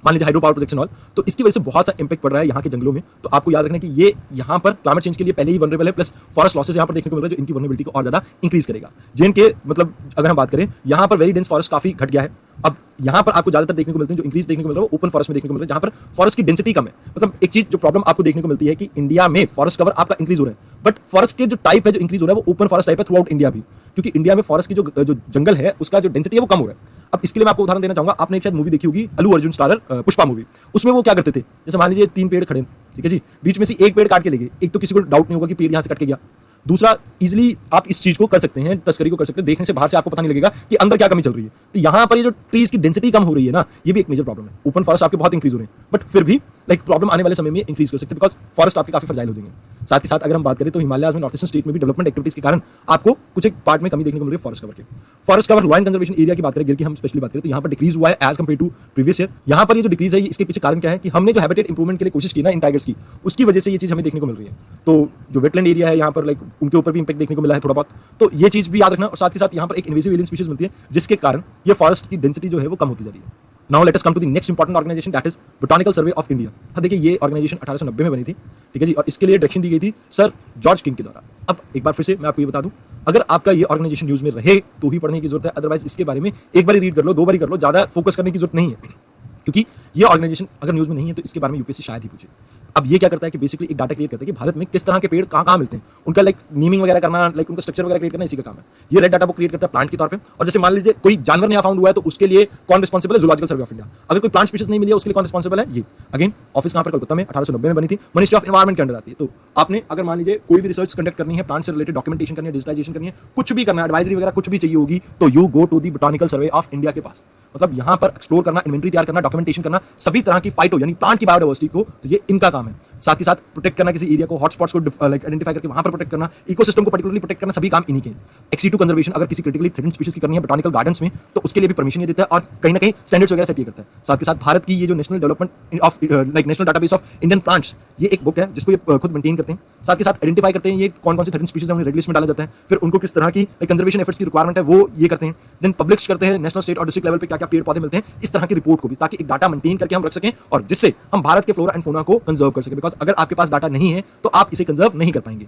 मान लीजिए हाइड्रो पावर प्रोजेक्शन ऑल। तो इसकी वजह से बहुत सा इंपैक्ट पड़ रहा है यहाँ के जंगलों में। तो आपको याद रखना कि ये यहाँ पर क्लाइमेट चेंज के लिए पहले ही वनरेबल है, प्लस फॉरेस्ट लॉसेस यहाँ पर देखने को मिल रहा है जो इनकी वनरेबिलिटी को और ज्यादा इंक्रीज करेगा। जेएनके मतलब अगर हम बात करें यहाँ पर वेरी डेंस फॉरेस्ट काफी घट गया है। अब यहाँ पर आपको ज्यादातर देखने को मिलते हैं जो इंक्रीज देखने को मिल रहा है वो ओपन फॉरेस्ट में देखने को मिल रहा है, जहाँ पर फॉरेस्ट की डेंसिटी कम है। मतलब एक चीज जो प्रॉब्लम आपको देखने को मिलती है कि इंडिया में फॉरेस्ट कवर आपका इंक्रीज हो रहा है, बट फॉरेस्ट के जो टाइप है जो इंक्रीज हो रहा है वो ओपन फॉरेस्ट टाइप है थ्रू आउट इंडिया भी, क्योंकि इंडिया में फॉरेस्ट की जो जंगल है उसका जो डेंसिटी है वो कम हो रहा है। अब इसके लिए मैं आपको उदाहरण देना चाहूंगा, आपने एक शायद मूवी देखी होगी अल्लू अर्जुन स्टारर पुष्पा मूवी, उसमें वो क्या करते थे, जैसे मान लीजिए 3 पेड़ खड़े, ठीक है जी, बीच में से एक पेड़ काट के ले गए, एक तो किसी को डाउट नहीं होगा कि पेड़ यहाँ से कट के गया, दूसरा इजीली आप इस चीज को कर सकते हैं, तस्करी को कर सकते हैं, देखने से बाहर से आपको पता नहीं लगेगा कि अंदर क्या कमी चल रही है। तो यहाँ पर ये जो ट्रीज की डेंसिटी कम हो रही है ना, ये भी एक मेजर प्रॉब्लम है। ओपन फॉरेस्ट आपके बहुत इंक्रीज हो रहे हैं, बट फिर भी लाइक प्रॉब्लम आने वाले समय में इंक्रीज कर सकते हैं, बिकॉज फॉरेस्ट आपके काफी फ्रजाइल हो जाएंगे। साथ ही साथ अगर हम बात करें तो हिमालयाज में नॉर्थ ईस्टर्न स्टेट में भी डेवलपमेंट एक्टिविटीज के कारण आपको कुछ एक पार्ट में कमी देखने को मिल रही है फॉरेस्ट कवर के। Forest cover law and conservation area की बात करें, गिर की हम स्पेशली बात करें तो यहाँ पर डिक्रीज हुआ है as compare to previous year. यहाँ पर ये जो डिक्रीज है इसके पीछे कारण क्या है कि हमने जो हैबिटेट इंप्रूवमेंट के लिए कोशिश की ना इन टाइगर्स की, उसकी वजह से ये चीज हमें देखने को मिल रही है। तो जो वेटलैंड एरिया है यहाँ पर लाइक उनके ऊपर भी इंपैक्ट देखने को मिला है थोड़ा बहुत, तो ये चीज भी याद रखना। और साथ ही साथ यहाँ पर एक इन्वेसिव एलियन स्पीशीज मिलती है जिसके कारण ये फॉरेस्ट की डेंसिटी जो है वो कम होती जा रही है। Now let us come to the next important organisation that is botanical survey of India. हाँ देखिए ये ऑर्गेनाइजेशन 1890 में बनी थी, ठीक है जी, और इसके लिए डायरेक्शन दी गई थी सर जॉर्ज किंग के द्वारा। अब एक बार फिर से मैं आपको ये बता दूं, अगर आपका ये ऑर्गेनाइजेशन न्यूज में रहे तो ही पढ़ने की जरूरत है, अदरवाइज इसके बारे में एक बार रीड कर लो, 2 बार कर लो, ज्यादा फोकस करने की जरूरत नहीं है, क्योंकि ये ऑर्गेनाइजेशन अगर न्यूज में नहीं है तो इसके बारे में यूपीएससी शायद ही पूछे। अब ये क्या करता है कि बेसिकली एक डाटा क्रिएट करता है कि भारत में किस तरह के पेड़ कहाँ मिलते हैं, उनका लाइक नीमिंग वगैरह करना, लाइक उनका स्ट्रक्चर वगैरह क्रिएट करना इसी का काम है। ये रेड डाटा बुक क्रिएट करता है प्लांट के तौर पे, और जैसे मान लीजिए कोई जानवर नया फाउंड हुआ है तो उसके लिए कौन रिस्पॉन्सिबल है, जूलॉजिकल सर्वे ऑफ इंडिया। अगर कोई प्लांट स्पीशीज नहीं मिली है उसके लिए कौन रिस्पॉन्सिबल है, ये अगेन ऑफिस कहाँ पर कलकत्ता में 1890 में बनी थी, मिनिस्ट्री ऑफ एनवायरमेंट के अंडर आती है। तो आपने अगर मान लीजिए कोई भी रिसर्च कंडक्ट करनी है, प्लांट से रिलेटेड डॉक्यूमेंटेशन करनी है, डिजिटाइजेशन करनी है, कुछ भी करना है, एडवाइजरी वगैरह कुछ भी चाहिए होगी, तो you go to the botanical survey of India के पास। मतलब यहाँ पर एक्सप्लोर करना, इन्वेंटरी तैयार करना, डॉक्यूमेंटेशन करना, सभी तरह की फाइटो यानी प्लांट की बायोडाइवर्सिटी को, तो ये इनका काम है। साथ ही साथ प्रोटेक्ट करना किसी एरिया को, हॉटस्पॉट्स को लाइक आइडेंटिफाई करके वहां पर प्रोटेक्ट करना, इकोसिस्टम को पर्टिकुलरली प्रोटेक्ट करना, सभी काम इन्हीं के। एक्सी2 कंजर्वेशन अगर किसी क्रिटिकली थ्रेटेंड स्पीशीज की करनी है बोटानिकल गार्डन्स में तो उसके लिए भी परमिशन ये देता है और कहीं ना कहीं स्टैंडर्ड्स वगैरह सेट ये करता है। साथ ही साथ भारत की ये जो national development of like national database of Indian plants, ये एक बुक है जिसको ये खुद मेंटेन करते हैं। साथ ही साथ आइडेंटिफाई करते हैं ये कौन कौन से थ्रेटेंड स्पीशीज है उन्हें रेड लिस्ट में डाला जाता है, फिर उनको किस तरह की कंजर्वेशन एफर्ट्स की रिक्वायरमेंट है वो ये करते हैं, देन पब्लिश करते हैं नेशनल, स्टेट और डिस्ट्रिक्ट लेवल पे क्या क्या पेड़ पौधे मिलते हैं, इस तरह की रिपोर्ट को भी, ताकि एक डाटा मेंटेन करके हम रख सकें और जिससे हम भारत के फ्लोरा एंड फौना को कंजर्व कर सकें। बिकॉज अगर आपके पास डाटा नहीं है तो आप इसे कंजर्व नहीं कर पाएंगे।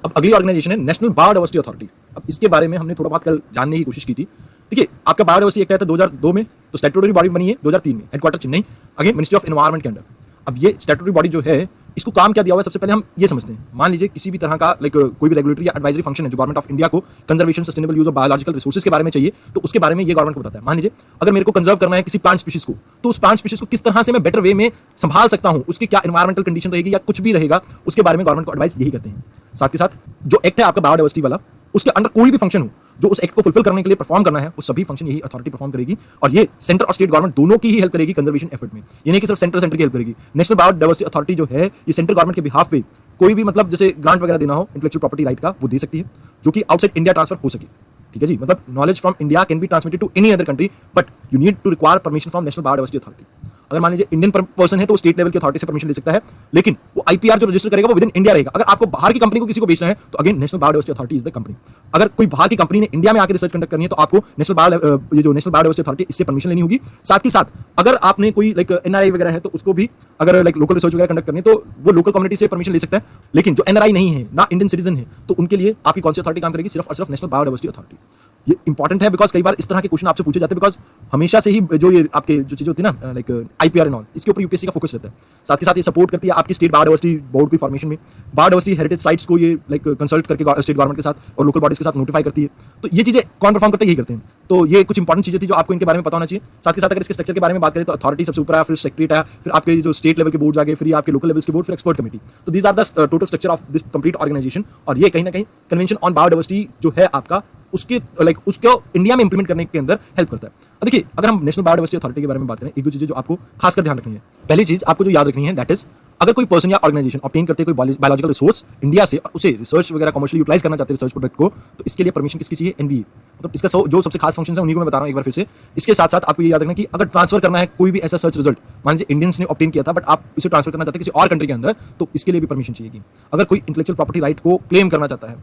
अब अगली ऑर्गेनाइजेशन है नेशनल बायोडाइवर्सिटी अथॉरिटी। अब इसके बारे में हमने थोड़ा बहुत कल जानने की कोशिश की थी। देखिए आपका बायोडाइवर्सिटी एक्ट आया था 2002 में, तो स्टैट्यूटरी बॉडी बनी है 2003 में, headquarter Chennai, again ministry of environment के अंडर। अब ये स्टैट्यूटरी बॉडी जो है इसको काम क्या दिया हुआ है, सबसे पहले हम ये समझते हैं। मान लीजिए किसी भी तरह का लाइक कोई भी रेगुलेटरी या एडवाइजरी फंक्शन है जो गवर्नमेंट ऑफ इंडिया को conservation, sustainable use of biological resources के बारे में चाहिए, तो उसके बारे में ये गवर्नमेंट को बताता है। मान लीजिए अगर मेरे को कंजर्व करना है किसी प्लांट स्पीशीज को, तो उस प्लांट स्पीशीज को किस तरह से मैं बेटर वे में संभाल सकता हूं, उसकी क्या एनवायरमेंटल कंडीशन रहेगी या कुछ भी रहेगा, उसके बारे में गवर्नमेंट को एडवाइस यही करते हैं। साथ ही साथ जो एक्ट है आपका बायोडाइवर्सिटी वाला, उसके अंडर कोई भी फंक्शन हो जो उस एक्ट को फुलफिल करने के लिए परफॉर्म करना है, वो सभी फंक्शन यही अथॉरिटी परफॉर्म करेगी, और ये सेंटर और स्टेट गवर्नमेंट दोनों की ही हेल्प करेगी कंजर्वेशन एफर्ट में। ये नहीं कि सिर्फ सेंटर की हेल्प करेगी। नेशनल बायोडाइवर्सिटी अथॉरिटी जो है ये सेंट्रल गवर्नमेंट के बिहाफ पे कोई भी मतलब जैसे ग्रांट वगैरह देना हो इंटेलेक्चुअल प्रॉपर्टी राइट का, वो दे सकती है, जो कि आउटसाइड इंडिया ट्रांसफर हो सके। ठीक है जी, मतलब knowledge from India can be transmitted to any other country, but you need to require permission from national biodiversity authority. अगर मान लीजिए इंडियन पर्सन है तो स्टेट लेवल की अथॉरिटी से परमिशन ले सकता है, लेकिन वो आईपीआर जो रजिस्टर करेगा वो विद इन इंडिया रहेगा। अगर आपको बाहर की कंपनी को किसी को बेचना है तो again national biodiversity authority is the company. अगर कोई बाहर की कंपनी ने इंडिया में आकर रिसर्च कंडक्ट करनी है तो आपको नेशनल बायोडाइवर्सिटी अथॉरिटी इससे परमिशन लेनी होगी। साथ ही साथ अगर आपने कोई लाइक एनआरआई वगैरह है तो उसको भी अगर लाइक लोकल रिसर्च वगैरह कंडक्ट करनी है तो वो लोकल कम्युनिटी से परमिशन ले सकता है। लेकिन जो एनआरआई नहीं है ना इंडियन सिटीजन है, तो उनके लिए आपकी कौन सी अथॉरिटी काम करेगी, सिर्फ और सिर्फ नेशनल बायोडाइवर्सिटी अथॉरिटी। ये इंपॉर्टेंट है बिकॉज कई बार इस तरह के क्वेश्चन आपसे पूछे जाते हैं, बिकॉज हमेशा से ही जो ये आपके जो चीज़ होती है ना लाइक आईपीआर एंड ऑल, इसके ऊपर यूपीएससी का फोकस रहता है। साथ ही साथ ये सपोर्ट करती है आपकी स्टेट बायोडाइवर्सिटी बोर्ड की फॉर्मेशन में, बायोडाइवर्सिटी हेरिटेज साइट्स को ये लाइक कंसल्ट करके स्टेट गवर्नमेंट के साथ और लोकल बॉडीज के साथ नोटिफाई करती है। तो ये चीज़ें कौन परफॉर्म करते हैं, यही करते हैं। तो ये कुछ इंपॉर्टेंट चीज़ें थी जो आपको इनके बारे में पता होना चाहिए। साथ ही साथ अगर इसके स्ट्रक्चर के बारे में बात करें तो अथॉरिटी सबसे ऊपर है, फिर सेक्रेटरी है, फिर आपके जो स्टेट लेवल के बोर्ड आगे, फिर आपके लोकल लेवल्स के बोर्ड, फिर एक्सपर्ट कमेटी। तो these are the total structure of this complete organization. और ये कहीं ना कहीं कन्वेंशन ऑन बायोडाइवर्सिटी जो है आपका उसके लाइक उसको इंडिया में इंप्लीमेंट करने के अंदर हेल्प करता है। अब देखिए अगर हम नेशनल बायोडाइवर्सिटी अथॉरिटी के बारे में बात करें, एक दो चीजें जो आपको खासकर ध्यान रखनी है। पहली चीज आपको जो याद रखनी है दैट इज अगर कोई पर्सन या ऑर्गेनाइजेशन ऑब्टेन करते कोई बायोलॉजिकल रिसोर्स इंडिया से और उसे रिसर्च वगैरह कमर्शियली यूटिलाइज करना चाहते हैं रिसर्च प्रोडक्ट को, तो इसके लिए परमिशन किसकी चाहिए? एनबीए। मतलब इसका जो सबसे खास फंक्शन है उन्हीं को मैं बता रहा हूँ एक बार फिर से। इसके साथ साथ आपको ये याद रखना कि अगर ट्रांसफर करना है कोई भी ऐसा सर्च रिजल्ट, मान लीजिए इंडियंस ने ऑब्टेन किया था बट आप इसे ट्रांसफर करना चाहते हैं किसी और कंट्री के अंदर, तो इसके लिए भी परमिशन चाहिए। अगर कोई इंटेलेक्चुअल प्रॉपर्टी राइट को क्लेम करना चाहता है,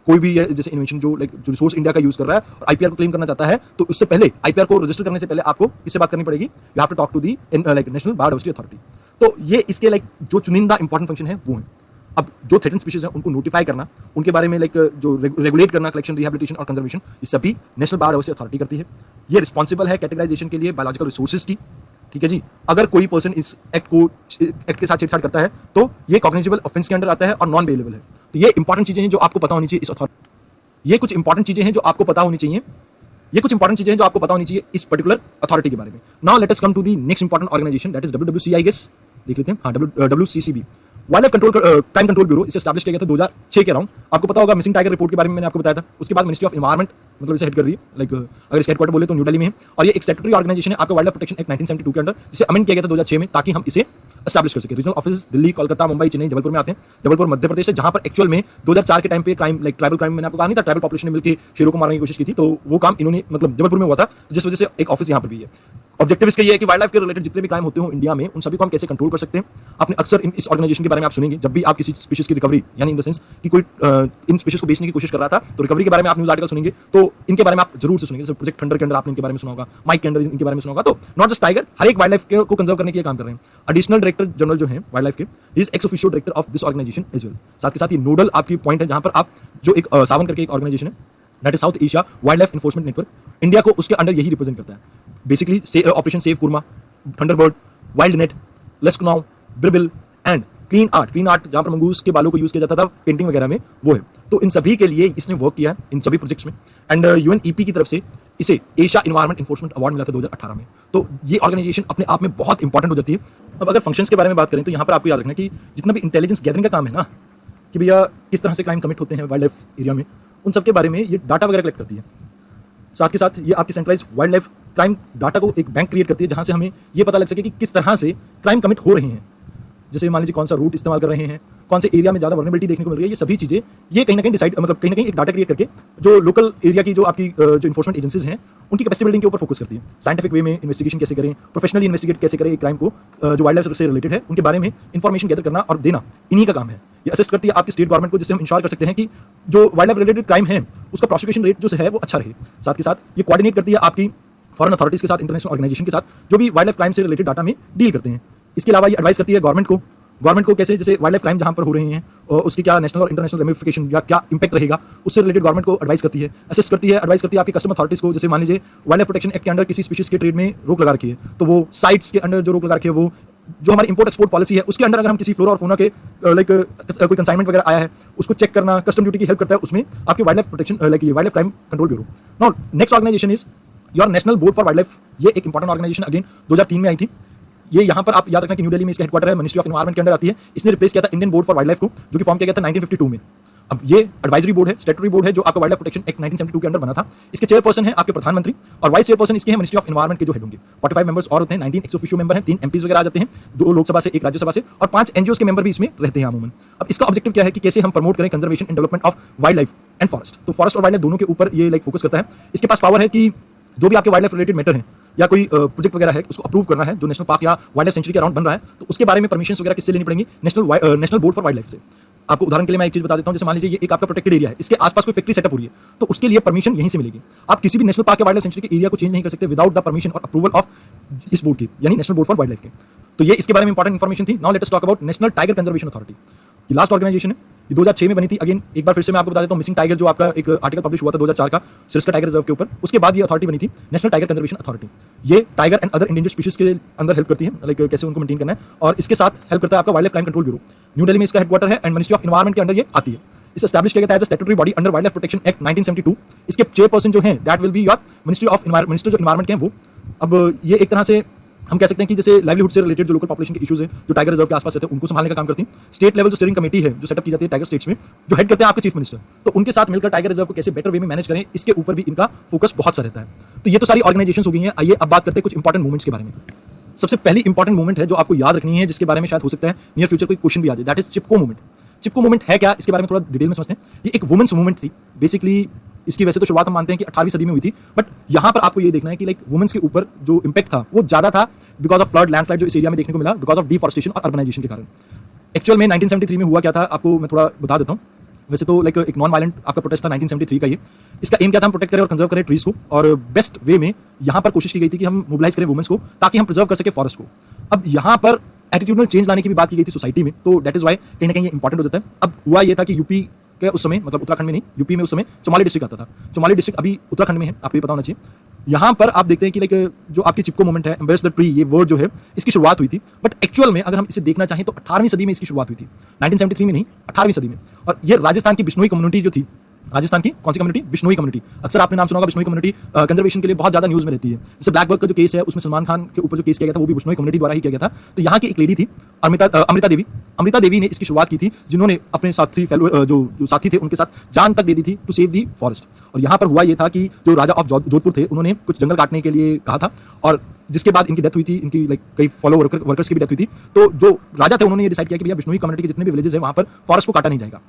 कोई भी जैसे इन्वेंशन जो रिसोर्स इंडिया का यूज कर रहा है और आईपीआर को क्लेम करना चाहता है, तो उससे पहले आईपीआर को रजिस्टर करने से पहले आपको किससे बात करनी पड़ेगी? You have to talk to the national biodiversity authority. तो ये इसके जो चुनिंदा इंपॉर्टेंट फंक्शन है वो है। अब जो थ्रेटन स्पीशीज है उनको नोटिफाई करना, उनके बारे में जो रेगुलेट करना, कलेक्शन, रिहैबिलिटेशन और कंजर्वेशन, ये सभी नेशनल बायोडायवर्सिटी अथॉरिटी करती है। ये रिस्पॉन्सिबल है कैटेगराइजेशन के लिए बायोलॉजिकल रिसोर्सेज की। ठीक है जी। अगर कोई पर्सन इस एक्ट के साथ छेड़छाड़ करता है तो ये कॉग्निजेबल ऑफेंस के अंडर आता है और नॉन बेलेबल है। तो ये इंपॉर्टेंट चीजें हैं जो आपको पता होनी चाहिए इस अथॉरिटी। ये कुछ इंपॉर्टेंट चीजें हैं जो आपको पता होनी चाहिए। इस पर्टिकुलर अथॉरिटी के बारे में। Now let us come to the next important organisation, that is WWC, I guess देख लेते हैं। हाँ, WCCB, wildlife crime control bureau. इसे एस्टैब्लिश किया गया था 2006 के अराउंड। आपको पता होगा मिसिंग टाइगर रिपोर्ट के बारे में मैंने आपको बताया था। उसके बाद मिनिस्ट्री ऑफ एनवायरमेंट मतलब इसे हेड कर रही है, अगर इसका हेडक्वार्टर बोले तो न्यू दिल्ली में है। और ये एक स्टैट्यूटरी ऑर्गेनाइजेशन है आपका वाइल्ड लाइफ प्रोटेक्शन एक्ट 1972 के अंडर, जिसे अमेंड किया गया था 2006 में, ताकि हम इसे एस्टैब्लिश कर सके। रीजनल ऑफिस दिल्ली, कोलकाता, मुंबई, चेन्नई, जबलपुर में आते हैं। जबलपुर मध्य प्रदेश है, जहां पर एक्चुअल में 2004 के टाइम पे क्राइम ट्राइबल क्राइम, मैंने आपको कहा नहीं था, ट्राइबल पॉपुलेशन ने मिलकर शेरों को मारने की कोशिश की थी, तो वो काम इन्होंने जबलपुर में हुआ था, जिस वजह से एक ऑफिस यहाँ पर भी है। ऑब्जेक्टिव इसका ये है कि वाइल्ड लाइफ के रिलेटेड जितने भी क्राइम होते हो इंडिया में, उन सभी को हम कैसे कंट्रोल कर सकते हैं। आपने अक्सर इस ऑर्गेनाइजेशन के बारे में आप सुनेंगे जब भी आप किसी स्पीशीज की रिकवरी, यानी इन द सेंस कि कोई इन स्पीशीज को बेचने की कोशिश कर रहा था, तो रिकवरी के बारे में आप न्यूज आर्टिकल सुनेंगे, तो इनके बारे में आप जरूर से सुनेंगे। जैसे प्रोजेक्ट थंडर के अंदर आपने इनके बारे में सुना होगा, माइक के अंदर इनके बारे में सुना होगा। तो नॉट जस्ट टाइगर, हर एक वाइल्ड लाइफ को कंजर्व करने के काम कर रहे हैं। एडिशनल डायरेक्टर जनरल जो है वाइल्ड लाइफ के, is ex officio director of this organization as well. साथ के साथ ये नोडल आपकी पॉइंट है, जहां पर आप जो एक सावन करके एक ऑर्गेनाइजेशन है, that is South Asia wildlife enforcement network, India को उसके अंडर यही रिप्रेजेंट करता है। Basically Operation Save Kurma, Thunderbird, Wild Net, Lesknow, Birbil and Clean Art जहां पर मंगूस के बालों को यूज किया जाता था पेंटिंग वगैरह में, वो है। तो इन सभी के लिए इसने वर्क किया इन सभी प्रोजेक्ट्स में। एंड UNEP की तरफ से इसे एशिया एनवायरमेंट एनफोर्समेंट अवार्ड मिला था 2018 में। तो ये ऑर्गेनाइजेशन अपने आप में बहुत इंपॉर्टेंट हो जाती है। अब अगर फंक्शंस के बारे में बात करें तो यहाँ पर आपको याद रखना कि जितना भी इंटेलिजेंस गैदरिंग का काम है ना, कि भैया किस तरह से क्राइम कमिट होते हैं वाइल्ड लाइफ एरिया में, उन सब के बारे में ये डाटा वगैरह कलेक्ट करती है। साथ के साथ ये आपकी centralize wildlife crime data को एक बैंक क्रिएट करती है, जहां से हमें ये पता लग सके कि किस तरह से क्राइम कमिट हो रहे हैं। जैसे मान लीजिए कौन सा रूट इस्तेमाल कर रहे हैं, कौन से एरिया में ज़्यादा वल्नरेबिलिटी देखने को मिल रही है, ये सभी चीज़ें ये कहीं ना कहीं डिसाइड कहीं ना कहीं एक डाटा क्रिएट करके जो लोकल एरिया की जो आपकी जो इन्फोर्समेंट एजेंसीज हैं उनकी कैपेसिटी बिल्डिंग के ऊपर फोकस करती है। साइंटिफिक वे में इन्वेस्टिगेशन कैसे करें, प्रोफेशनली इन्वेस्टिगेट कैसे करें क्राइम को, जो वाइल्ड लाइफ से रिलेटेड है उनके बारे में इन्फॉर्मेशन गैदर करना और देना इन्हीं का काम है। ये असिस्ट करती है आपकी स्टेट गवर्नमेंट को, जिससे हम इंश्योर कर सकते हैं कि जो वाइल्ड लाइफ रिलेटेड क्राइम है उसका प्रोसिक्यूशन रेट जो है वो अच्छा रहे। साथ के साथ ये कोऑर्डिनेट करती है आपकी फॉरेन अथॉरिटीज के साथ, इंटरनेशनल ऑर्गेनाइजेशन के साथ, जो भी वाइल्ड लाइफ क्राइम से रिलेटेड डाटा में डील करते हैं। इसके अलावा ये एडवाइस करती है गवर्नमेंट को कैसे, जैसे वाइल्ड लाइफ क्राइम जहां पर हो रहे हैं और उसकी क्या नेशनल और इंटरनेशनल रेमिफिकेशन या क्या इंपैक्ट रहेगा, उससे रिलेटेड गवर्नमेंट को एडवाइस करती है, असिस्ट करती है, एडवाइस करती है आपकी कस्टम अथॉरिटीज को। जैसे मान लीजिए वाइल्ड लाइफ प्रोटेक्शन एक्ट के अंडर किसी स्पीशीज के ट्रेड में रोक लगा रखी है, तो वो साइट्स के अंडर जो रोक लगा रखी है, वो जो हमारी इंपोर्ट एक्सपोर्ट पॉलिसी है उसके अंडर अगर हम किसी फ्लोरा और फौना के कोई कंसाइनमेंट वगैरह आया है, उसको चेक करना कस्टम ड्यूटी की हेल्प करता है उसमें आपके wildlife protection wildlife crime control bureau. Now next organization is your national board for wildlife. ये एक इंपॉर्टेंट ऑर्गेनाइजेशन अगेन 2003 में आई थी। ये यहाँ पर आप याद रखना कि न्यू दिल्ली में इसका हेडक्वार्टर है, मिनिस्ट्री ऑफ एनवायरमेंट के अंडर आती है। इसने रिप्लेस किया था Indian board for wild life को, जो कि फॉर्म किया गया था 1952 में। अब ये एडवाइजरी बोर्ड है, स्टैट्यूटरी बोर्ड है, जो आपका वाइल्ड लाइफ प्रोटेक्शन एक्ट 1972 के अंडर बना था। इसके चेयरपर्सन है आपके प्रधानमंत्री और वाइस चेयरपर्सन इसके हैं मिनिस्ट्री ऑफ एनवायरमेंट के जो हेड होंगे। 45 मेंबर्स और होते हैं, 19 एक्स ऑफिशियो मेंबर हैं, 3 MPs वगैरह आ जाते हैं, 2 लोकसभा से, 1 राज्यसभा से और 5 NGOs के मेंबर भी इसमें रहते हैं अमूमन। अब इसका ऑब्जेक्टिव क्या है कि कैसे हम प्रमोट करें conservation and development of wild life and forest. तो फॉरेस्ट और वाइल्ड लाइफ दोनों के ऊपर ये फोकस करता है। इसके पास पावर है कि जो भी आपके वाइल्ड लाइफ रिलेटेड मैटर है या कोई प्रोजेक्ट वगैरह है उसको अप्रूव करना है, जो नेशनल पार्क या वाइल्ड लाइफ सेंचुरी के अराउंड बन रहा है, तो उसके बारे में परमिशंस वगैरह किससे लेनी पड़ेंगी? National board for wild life से। आपको उदाहरण के लिए मैं एक चीज बता देता हूं, जैसे मान लीजिए ये एक आपका प्रोटेक्टेड एरिया है, इसके आसपास कोई फैक्ट्री सेटअप हो रही है, तो उसके लिए परमिशन यहीं से मिलेगी। आप किसी भी नेशनल पार्क या वाइल्ड लाइफ सेंचुरी के एरिया को चेंज नहीं कर सकते विदाउट द परमिशन और अप्रूवल ऑफ इस बोर्ड की, यानी national board for wildlife के। तो ये इसके बारे में इंपॉर्टेंट इन्फॉर्मेशन थी। Now let us talk about national tiger conservation authority. ये लास्ट ऑर्गेनाइजेशन है, ये 2006 में बनी थी। अगेन एक बार फिर से मैं आपको बता देता हूं, मिसिंग टाइगर जो आपका एक आर्टिकल पब्लिश हुआ था 2004 का सिरस्का टाइगर रिजर्व के ऊपर, उसके बाद ये अथॉरिटी बनी थी नेशनल टाइगर कंजर्वेशन अथॉरिटी। ये tiger and other endangered species के अंदर हेल्प करती है, कैसे उनको मेंटेन करना है, और इसके साथ हेल्प करता है आपका wildlife crime control bureau. New Delhi में इसका हेडक्वार्टर है एंड मिनिस्ट्री ऑफ एनवायरमेंट के अंडर ये आती है। इसे एस्टैब्लिश किया गया था as a statutory body under wildlife protection act 1972। इसके चेयरपर्सन जो हैं that will be your ministry of minister जो एनवायरमेंट के हैं वो। अब ये एक तरह से हम कह सकते हैं कि जैसे लाइवलीहुड से रिलेटेड जो लोकल पॉपुलेशन के इश्यूज हैं जो टाइगर रिजर्व के आसपास रहते हैं उनको संभालने का काम करती है। स्टेट लेवल जो स्टीयरिंग कमेटी है जो सेटअप की जाती है टाइगर स्टेट्स में, जो हेड करते हैं आपके चीफ मिनिस्टर, तो उनके साथ मिलकर टाइगर रिजर्व को कैसे बेटर वे में मैनेज करें, इसके ऊपर भी इनका फोकस बहुत सा रहता है। तो ये तो सारी ऑर्गेनाइजेशंस हो गई हैं। आइए अब बात करते हैं कुछ इंपॉर्टेंट मूवमेंट्स के बारे में। सबसे पहली इंपॉर्टेंट मूवमेंट है जो आपको याद रखनी है, जिसके बारे में शायद हो सकता है नियर फ्यूचर कोई क्वेश्चन भी आ जाए, that is Chipko movement. Chipko movement है क्या, इसके बारे में थोड़ा डिटेल में समझते हैं। ये एक वुमेन्स मूवमेंट थी बेसिकली। इसकी वैसे तो शुरुआत हम मानते हैं कि 18वीं सदी में हुई थी, बट यहाँ पर आपको ये देखना है कि लाइक वुमेन्स के ऊपर जो इम्पैक्ट था वो ज़्यादा था बिकॉज ऑफ फ्लड, लैंडस्लाइड जो इस एरिया में देखने को मिला बिकॉज ऑफ डिफॉरेस्टेशन और अर्बनाइजेशन के कारण। एक्चुअल में 1973 में हुआ क्या था आपको मैं थोड़ा बता देता हूँ। वैसे तो लाइक एक नॉन वायलेंट आपका प्रोटेस्ट था 1973 का। ये इसका एम क्या था, हम प्रोटेक्ट करें और कंजर्व करें ट्रीज को, और बेस्ट वे में यहाँ पर कोशिश की गई थी कि हम मोबिलाइज करें वुमेन्स को ताकि हम प्रिजर्व कर सके फॉरेस्ट को। अब यहाँ पर एटीट्यूडल चेंज लाने की भी बात की गई थी सोसाइटी में, तो दैट इज वाई कहीं ना कहीं ये इंपॉर्टेंट हो जाता है। अब हुआ ये था कि यूपी के उस समय, मतलब उत्तराखंड में नहीं, यूपी में उस समय चौमाली डिस्ट्रिक्ट आता था। चौमाली डिस्ट्रिक्ट अभी उत्तराखंड में है, आपको ये पता होना चाहिए। यहाँ पर आप देखते हैं कि लाइक जो आपकी चिपको मूवमेंट है, एम्ब्रेस द ट्री, ये वर्ड जो है इसकी शुरुआत हुई थी, बट एक्चुअल में अगर हम इसे देखना चाहें तो 18वीं सदी में इसकी शुरुआत हुई थी। 1973 में नहीं, 18वीं सदी में। और ये राजस्थान की बिश्नोई कम्युनिटी जो थी, राजस्थान की कौन सी कम्युनिटी, बिश्नोई कम्युनिटी। अक्सर आपने नाम सुना होगा, बिश्नोई कम्युनिटी कंजर्वेशन के लिए बहुत ज्यादा न्यूज में रहती है। जैसे ब्लैक बर्ग का जो केस है उसमें सलमान खान के ऊपर जो केस किया गया था वो भी बिश्नोई कम्युनिटी द्वारा ही किया गया था। तो यहाँ की एक लेडी थी अमृता देवी। अमृता देवी ने इसकी शुरुआत की थी, जिन्होंने अपने साथी फेलो जो साथी थे उनके साथ जान तक दे दी थी टू सेव दी फॉरेस्ट। और यहाँ पर हुआ ये था कि जो राजा ऑफ जोधपुर थे उन्होंने कुछ जंगल काटने के लिए कहा था, और जिसके बाद इनकी डेथ हुई थी, इनकी लाइक कई फॉलो वर्कर्स की भी डेथ हुई थी। तो जो राजा थे उन्होंने ये डिसाइड किया कि भैया बिश्नोई कम्युनिटी के जितने भी विलेजेस हैं वहाँ पर फॉरेस्ट को काटा नहीं जाएगा।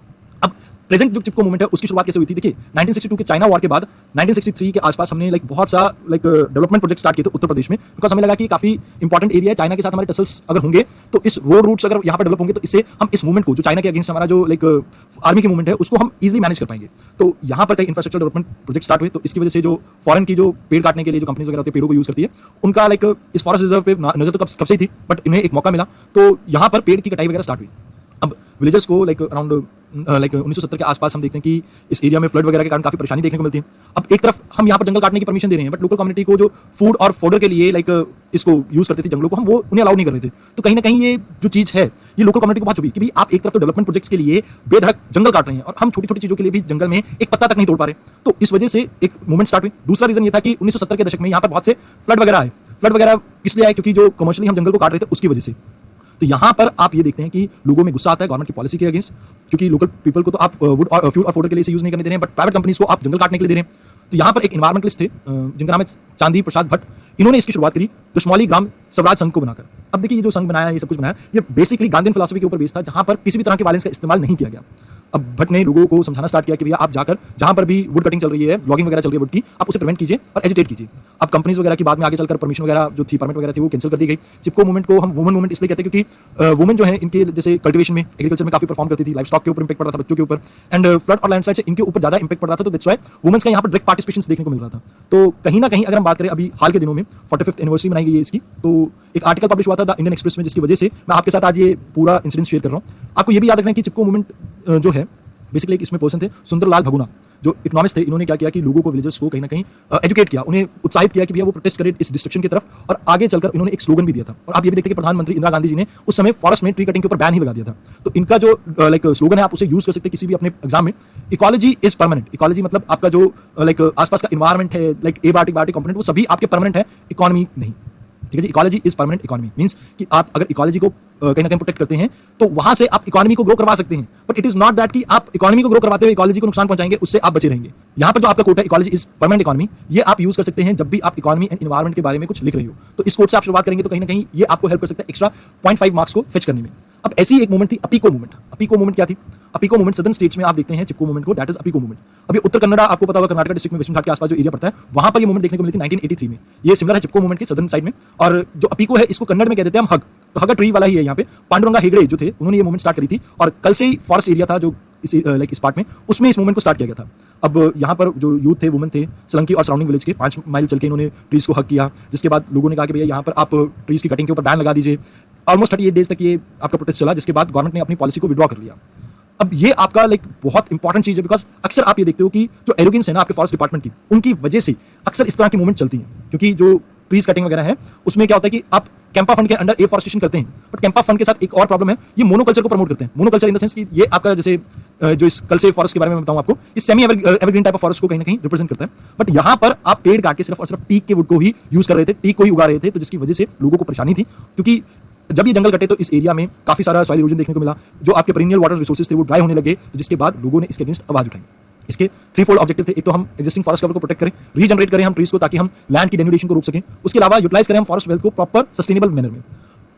अब प्रेजेंट जो चिपको मूवमेंट है उसकी शुरुआत कैसे हुई थी, देखिए 1962 के चाइना वॉर के बाद 1963 के आसपास हमने लाइक बहुत सा लाइक डेवलपमेंट प्रोजेक्ट स्टार्ट किए थे उत्तर प्रदेश में, बिकॉज हमें लगा कि काफी इंपॉर्टेंट एरिया है, चाइना के साथ हमारे टसल्स अगर होंगे तो इस रोड रूट्स अगर यहाँ पर डेवलप होंगे तो इससे हम इस मूवमेंट को, जो चाइना के अगेंस्ट हमारा जो लाइक आर्मी की मूवमेंट है, उसको हम इजीली मैनेज कर पाएंगे। तो यहाँ पर कई इंफ्रास्ट्रक्चर डेवलपमेंट प्रोजेक्ट स्टार्ट हुए, तो इसकी वजह से जो फॉरेन की जो पेड़ काटने के लिए जो कंपनीज वगैरह होती है पेड़ों को यूज करती है, उनका लाइक इस फॉरेस्ट रिजर्व पे नजर तो कब से ही थी, बट इन्हें एक मौका मिला तो यहाँ पर पेड़ की कटाई वगैरह स्टार्ट हुई। अब विलेजर्स को लाइक अराउंड लाइक 1970 के आसपास हम देखते हैं कि इस एरिया में फ्लड वगैरह के कारण काफी परेशानी देखने को मिलती है। अब एक तरफ हम यहाँ पर जंगल काटने की परमिशन दे रहे हैं, बट लोकल कम्युनिटी को जो फूड और फोडर के लिए लाइक इसको यूज करते थे जंगलों को, हम वो उन्हें अलाउ नहीं कर रहे थे। तो कहीं ना कहीं ये जो चीज है ये लोकल कम्युनिटी को बहुत चुभी कि भाई आप एक तरफ तो डेवलपमेंट प्रोजेक्ट्स के लिए बेधड़क जंगल काट रहे हैं और हम छोटी छोटी चीजों के लिए भी जंगल में एक पत्ता तक नहीं तोड़ पा रहे। तो इस वजह से एक मूवमेंट स्टार्ट हुई। दूसरा रीजन ये था कि 1970 के दशक में यहाँ पर बहुत से फ्लड वगैरह आए। फ्लड वगैरह किस लिए आए, क्योंकि जो कमर्शियली हम जंगल को काट रहे थे उसकी वजह से। तो यहाँ पर आप ये देखते हैं कि लोगों में गुस्सा आता है गवर्नमेंट की पॉलिसी के अगेंस्ट, क्योंकि लोकल पीपल को तो आप वुड और फ्यूल और फोडर के लिए यूज नहीं करने दे रहे हैं, बट प्राइवेट कंपनीज को आप जंगल काटने के लिए दे रहे हैं। तो यहाँ पर एक एनवायरमेंटलिस्ट थे जिनका नाम है चांदी प्रसाद भट्ट, इन्होंने इसकी शुरुआत करी दशमौली ग्राम स्वराज संघ को बनाकर। अब देखिए ये जो संघ बनाया, ये सब कुछ बनाया, ये बेसिकली गांधीयन फिलॉसफी के ऊपर बेस्ड था, जहाँ पर किसी भी तरह के वायलेंस का इस्तेमाल नहीं किया गया। अब भट्ट ने लोगों को समझाना स्टार्ट किया कि भैया आप जाकर जहां पर भी वुड कटिंग चल रही है, लॉगिंग वगैरह चल रही है वुड की, आप उसे प्रिवेंट कीजिए और एजिटेट कीजिए। अब कंपनीज वगैरह की बाद में आगे चलकर परमिशन वगैरह जो थी, परमिट वगैरह थी, वो कैंसिल कर दी गई। चिपको मूवमेंट को हम वुमन मूवमेंट इसलिए कहते हैं क्योंकि वुमेन जो है इनके जैसे कल्टिवेशन में, एग्रीकल्चर में काफी परफॉर्म करती थी, लाइफ स्टॉक के ऊपर इंपैक्ट पड़ रहा था, बच्चों के ऊपर, एंड फ्लड और लैंडस्लाइड से इनके ऊपर ज्यादा इंपैक्ट पड़ रहा था। तो दैट्स व्हाई वुमेन्स का यहाँ पर डायरेक्ट पार्टिसिपेशन देखने को मिल रहा था। तो कहीं ना कहीं अगर हम बात करें अभी हाल के दिनों में 45th एनिवर्सरी मनाई गई है इसकी, तो एक आर्टिकल पब्लिश हुआ था द इंडियन एक्सप्रेस में, जिसकी वजह से मैं आपके साथ आज ये पूरा इंसिडेंट शेयर कर रहा हूँ। आपको ये भी याद रखना है कि चिपको मूवमेंट जो है बेसिकली इसमें पर्सन थे सुंदरलाल भगुना, जो इकोनॉमिस्ट थे। इन्होंने क्या किया कि लोगों को, विलेजर्स को कहीं ना कहीं एजुकेट किया, उन्हें उत्साहित किया कि भैया वो प्रोटेस्ट करे इस डिस्ट्रक्शन की तरफ, और आगे चलकर इन्होंने एक स्लोगन भी दिया था। और आप ये भी देखते हैं कि प्रधानमंत्री इंदिरा गांधी जी ने उस समय फॉरेस्ट में ट्री कटिंग के ऊपर बैन ही लगा दिया था। तो इनका जो लाइक स्लोगन है आप उसे यूज कर सकते हैं किसी भी अपने एग्जाम में। Ecology is permanent. इकोलॉजी मतलब आपका जो लाइक आसपास का इन्वायरमेंट है, लाइक एबायोटिक बायोटिक कंपोनेंट, वो सभी आपके परमानेंट है, इकोनॉमी नहीं। ठीक है जी, ecology is permanent economy means कि आप अगर इकोलॉजी को कहीं ना कहीं प्रोटेक्ट करते हैं तो वहां से आप इकोनॉमी को ग्रो करवा सकते हैं, but it is not that कि आप इकोनॉमी को ग्रो करवाते हुए इकोलॉजी को नुकसान पहुंचाएंगे, उससे आप बचे रहेंगे। यहाँ पर जो आपका कोट है इकोलॉजी इज परमानेंट इकोनॉमी, ये आप यूज कर सकते हैं जब भी आप इकोनॉमी एंड एनवायरमेंट के बारे में कुछ लिख रहे हो। तो इस कोट से आप शुरुआत करेंगे तो कहीं ना कहीं ये आपको हेल्प कर सकता है एक्स्ट्रा 0.5 मार्क्स को फेच करने में। अब ऐसी एक मूवमेंट थी अपीको मूवमेंट। अपीको मूवमेंट क्या थी? अपीको मूवमेंट सदर्न स्टेट्स में आप देखते हैं चिपको मूवमेंट को, दैट इज अपीको मूवमेंट। अभी उत्तर कन्नड़ा आपको पता होगा, कर्नाटक डिस्ट्रिक्ट में वेस्टर्न घाट के आसपास जो एरिया पड़ता है, वहां पर ये मूवमेंट देखने को मिली थी 1983 में। ये सिमिलर है चिपको मूवमेंट के सदर्न साइड में। और जो अपीको है इसको कन्नड़ में कहते हैं हम हग, तो हग ट्री वाला ही है यहाँ पे। पांडुरंगा हेगड़े जो थे उन्होंने ये मूवमेंट स्टार्ट करी थी, और कल से ही फॉरेस्ट एरिया था जो इस पार्ट में, उसमें इस मूवमेंट को स्टार्ट किया गया था। अब यहाँ पर जो यूथ थे, वुमेन थे, सलंकी और सराउंडिंग विलेज के 5 माइल चल के इन्होंने ट्रीज को हक किया, जिसके बाद लोगों ने कहा कि भैया यहाँ पर आप ट्रीज की कटिंग के ऊपर बैन लगा दीजिए। ऑलमोस्ट 38 डेज तक ये आपका प्रोटेस्ट चला, जिसके बाद गवर्नमेंट ने अपनी पॉलिसी को विड्रॉ कर लिया। अब ये आपका लाइक बहुत इंपॉर्टेंट चीज है, बिकॉज अक्सर आप ये देखते हो कि जो एरोगेंस है ना आपके फॉरेस्ट डिपार्टमेंट की, उनकी वजह से अक्सर इस तरह की मूवमेंट चलती है। क्योंकि जो ट्रीज कटिंग वगैरह है उसमें क्या होता है कि आप कैंपा फंड के अंडर एफॉरेस्टेशन करते हैं, बट कैंपा फंड के साथ एक और प्रॉब्लम है, ये मोनोकल्चर को प्रमोट करते हैं। मोनोकल्चर इन द सेंस कि ये आपका जैसे जो इस कल से फॉरेस्ट के बारे में बताऊं आपको, इस semi evergreen type of forest को कहीं ना कहीं रिप्रेजेंट करता है। बट यहाँ पर आप पेड़ काट के सिर्फ और सिर्फ टीक के वुड को ही यूज कर रहे थे, टीक को ही उगा रहे थे, तो जिसकी वजह से लोगों को परेशानी थी। क्योंकि जब ये जंगल कटे तो इस एरिया में काफी सारा सॉइल इरोजन देखने को मिला, जो आपके पेरिनियल वाटर रिसोर्सेज थे वो ड्राई होने लगे, जिसके बाद लोगों ने इसके अगेंस्ट आवाज उठाई। इसके थ्री फोल्ड ऑब्जेक्टिव थे। एक तो हम एक्जिस्टिंग फॉरेस्ट कवर को प्रोटेक्ट करें, रीजनरेट करें हम ट्रीज को ताकि हम लैंड की डेन्यूडेशन को रोक सकें। उसके अलावा यूटिलाइज करें हम फॉरेस्ट वेल्थ को प्रॉपर सस्टेनेबल मैनर में।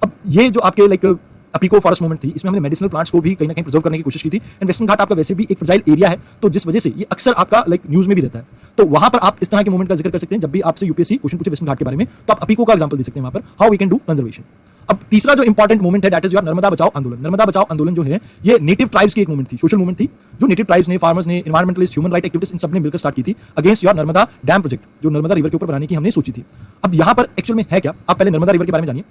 अब ये जो आपके लाइक अपीको फॉरेस्ट मूवमेंट थी, इसमें हमने मेडिसिनल प्लांट्स को भी कहीं ना कहीं प्रिजर्व करने की कोशिश की थी। एंड वेस्टर्न घाट आपका वैसे भी एक फ्रजाइल एरिया है, तो जिस वजह से ये अक्सर आपका लाइक न्यूज में भी रहता है, तो वहां पर आप इस तरह के मूवमेंट का जिक्र कर सकते हैं। जब भी आपसे यूपीएससी क्वेश्चन पूछे वेस्टर्न घाट के बारे में, तो आप अपीको का एग्जांपल दे सकते हैं वहां पर, how we can do conservation. अब तीसरा जो इंपॉर्टेंट मूवमेंट है that is your Narmada Bachao Andolan. Narmada Bachao आंदोलन जो है ये नेटिव ट्राइब्स की एक मूवमेंट थी, सोशल मूवमेंट थी, जो नेटिव ट्राइब्स ने, फार्मर्स ने, एनवायरमेंटलिस्ट, ह्यूमन राइट एक्टिविस्ट, इन सब ने मिलकर स्टार्ट की थी against your Narmada dam project, जो नर्मदा रिवर के ऊपर बनाने की हमने सोची थी। अब यहाँ पर एक्चुअल में है क्या, आप पहले नर्मदा रिवर के बारे में जानिए।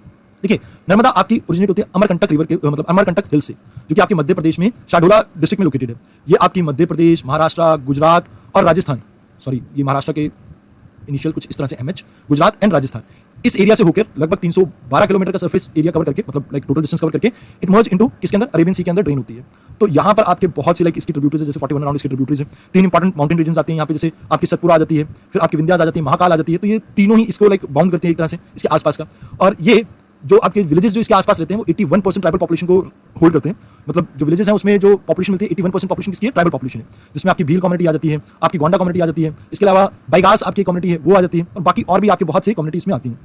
देखिए, नर्मदा आपकी ओरिजिनेट होती है अमरकंटक रिवर के मतलब अमरकंटक हिल से, जो कि आपके मध्य प्रदेश में शाहडोला डिस्ट्रिक्ट में लोकेटेड है। ये आपकी मध्य प्रदेश, महाराष्ट्र, गुजरात और राजस्थान, सॉरी ये महाराष्ट्र के इनिशियल कुछ इस तरह से एमएच, गुजरात एंड राजस्थान, इस एरिया से होकर लगभग 312 किलोमीटर का सरफेस एरिया कवर करके, मतलब लाइक टोटल डिस्टेंस कवर करके इट मर्ज इनटू किसके अंदर, अरेबियन सी के अंदर ड्रेन होती है। तो यहाँ पर आपके बहुत सी लाइक इसकी ट्रिब्यूटरीज है, जैसे 41 अराउंड इसकी ट्रिब्यूटरीज है। 3 इंपॉर्टेंट माउंटेन रीजन आती हैं यहाँ पे, जैसे आपकी सतपुरा आ जाती है, फिर आपकी विंध्यास आ जाती है, महाकाल आ जाती है। तो ये तीनों ही इसको लाइक बाउंड करती है एक तरह से इसके आसपास का। और ये जो आपके विलेजेस जो इसके आसपास रहते हैं वो 81% ट्राइबल पॉपुलेशन को होल्ड करते हैं। मतलब जो विलेजेस हैं उसमें जो पॉपुलेशन मिलती है 81% पॉपुलेशन किसकी है, ट्राइबल पॉपुलेशन है, जिसमें आपकी भील कम्युनिटी आ जाती है, आपकी गोंडा कम्युनिटी आ जाती है, इसके अलावा बाइगास आपकी कम्युनिटी है वो आ जाती है, और बाकी और भी आपके बहुत से कम्युनिटीज में आती हैं।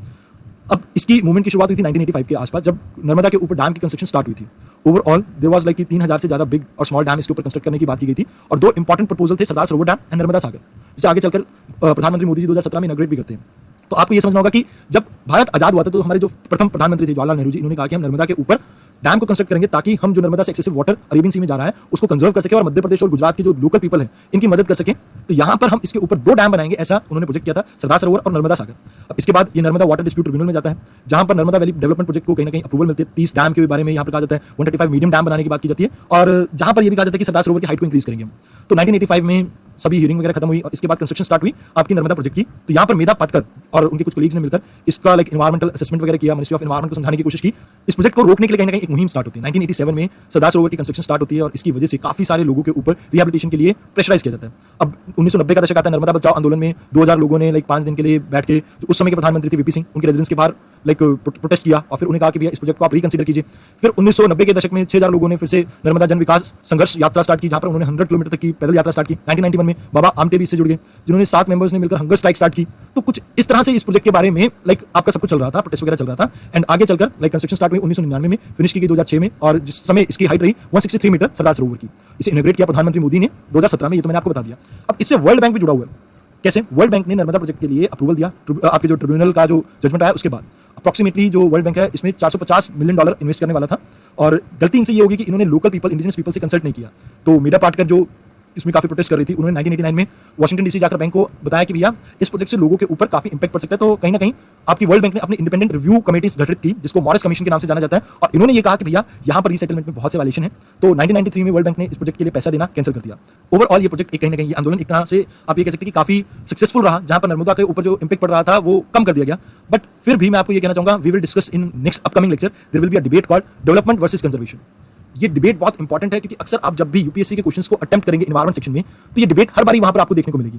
अब इसकी मूवमेंट की शुरुआत हुई थी 1985 के आसपास, जब नर्मदा के ऊपर डैम की कंस्ट्रक्शन स्टार्ट हुई थी। ओवरऑल देयर वाज लाइक 3000 से ज्यादा बिग और स्मॉल डैम इसके ऊपर कंस्ट्रक्ट करने की बात की गई थी, और 2 इंपॉर्टेंट प्रपोजल थे, सरदार सरोवर डैम एंड नर्मदा सागर, जिसे आगे चलकर प्रधानमंत्री मोदी जी 2017 में इनॉग्रेट भी करते हैं। तो आपको ये समझना होगा कि जब भारत आजाद हुआ था तो हमारे जो प्रथम प्रधानमंत्री थे जवाहरलाल नेहरू जी, इन्होंने कहा कि हम नर्मदा के ऊपर डैम को कंस्ट्रक्ट करेंगे ताकि हम जो नर्मदा से एक्सेसिव वाटर अरेबियन सी में जा रहा है उसको कंजर्व कर सके और मध्य प्रदेश और गुजरात के जो लोकल पीपल हैं इनकी मदद कर सके। तो यहाँ पर हम इसके ऊपर 2 डैम बनाएंगे, ऐसा उन्होंने प्रोजेक्ट किया था, सरदार सरोवर और नर्मदा सागर। अब इसके बाद ये नर्मदा वाटर डिस्प्यूट ट्रिब्यूनल में जाता है, जहाँ पर नर्मदा वैली डेवलपमेंट प्रोजेक्ट को कहीं ना कहीं अप्रूवल मिलती है। 30 डैम के बारे में यहाँ पर कहा जाता है, 135 मीडियम डैम बनाने की बात की जाती है, और जहाँ पर ये भी कहा जाता है कि सरदार सरोवर की हाइट को इंक्रीज करेंगे हम। तो 1985 में सभी हियरिंग वगैरह खत्म हुई और इसके बाद कंस्ट्रक्शन स्टार्ट हुई आपकी नर्मदा प्रोजेक्ट की। तो यहाँ पर मेधा पाटकर और उनके कुछ कलीग्स ने मिलकर इसका लाइक एनवायरमेंटल असेसमेंट वगैरह किया, मिनिस्ट्री ऑफ एनवायरमेंट को समझाने की कोशिश की। इस प्रोजेक्ट को रोकने के लिए कहीं ना कहीं एक मुहिम स्टार्ट होती है। 1987 में सरदार सरोवर की कंस्ट्रक्शन स्टार्ट होती है और इसकी वजह से काफी सारे लोगों के ऊपर रिहेबिलिटेशन के लिए प्रेशराइज किया जाता है। अब 1990 का दशक आता है, नर्मदा बचाओ आंदोलन में 2000 लोगों ने लाइक 5 दिन के लिए बैठ के, जो उस समय के प्रधानमंत्री थे वीपी सिंह, उनके रेजिडेंस के बाहर लाइक प्रोटेस्ट किया और फिर उन्हें कहा कि भैया इस प्रोजेक्ट को आप रिकंसीडर कीजिए। फिर 1990 के दशक में 6000 लोगों ने फिर से नर्मदा जन विकास संघर्ष यात्रा स्टार्ट की, जहां पर उन्होंने 100 किलोमीटर तक की पैदल यात्रा स्टार्ट की। 1991 में बाबा आमटे भी इससे जुड़ गए, जिन्होंने 7 मेंबर्स ने मिलकर हंगर स्ट्राइक स्टार्ट की। तो कुछ इस तरह से इस प्रोजेक्ट के बारे में लाइक आपका सब कुछ चल रहा था, प्रोटेस्ट वगैरह चल रहा था, एंड आगे चलकर लाइक कंस्ट्रक्शन स्टार्ट हुई 1999 में, फिनिश की गई 2006 में, और जिस समय इसकी हाइट रही 163 मीटर सरदार सरोवर की। इसे इनॉग्रेट किया प्रधानमंत्री मोदी ने 2017 में, ये तो मैंने आपको बता दिया। अब इससे वर्ल्ड बैंक भी जुड़ा हुआ है। कैसे? वर्ल्ड बैंक ने नर्मदा प्रोजेक्ट के लिए अप्रूवल दिया आपके जो ट्रिब्यूनल का जो जजमेंट आया उसके बाद। अप्रॉक्सीमेटली जो वर्ल्ड बैंक है इसमें $450 मिलियन इन्वेस्ट करने वाला था, और गलती इनसे ये होगी कि इन्होंने लोकल पीपल, इंडिजिनस पीपल से कंसल्ट नहीं किया। तो मेधा पाटकर जो इसमें काफी प्रोटेस्ट कर रही थी, उन्होंने 1989 में वाशिंगटन डीसी जाकर बैंक को बताया कि भैया इस प्रोजेक्ट से लोगों के ऊपर काफी इंपैक्ट पड़ सकता है। तो कहीं ना कहीं आपकी वर्ल्ड बैंक ने अपनी इंडिपेंडेंट रिव्यू कमेटीज गठित की, जिसको मॉरिस कमीशन के नाम से जाना जाता है, और इन्होंने ये कहा कि भैया यहाँ पर रीसेटलमेंट में बहुत से वायलेशन है। तो 1993 में वर्ल्ड बैंक ने इस प्रोजेक्ट के लिए पैसा देना कैंसिल कर दिया। ओवरऑल ये प्रोजेक्ट कहीं ना कहीं आंदोलन एक तरह से आप ये कह सकते हैं कि काफी सक्सेसफुल रहा, जहां पर नर्मदा के ऊपर जो इंपैक्ट पड़ रहा था वो कम कर दिया गया। बट फिर भी मैं आपको ये कहना चाहूंगा, we will discuss in next upcoming lecture, there will be a debate called development versus conservation. ये डिबेट बहुत इंपॉर्टेंट है, क्योंकि अक्सर आप जब भी यूपीएससी के क्वेश्चंस को अटेम्प्ट करेंगे एनवायरमेंट सेक्शन में, तो ये डिबेट हर बारी वहां पर आपको देखने को मिलेगी।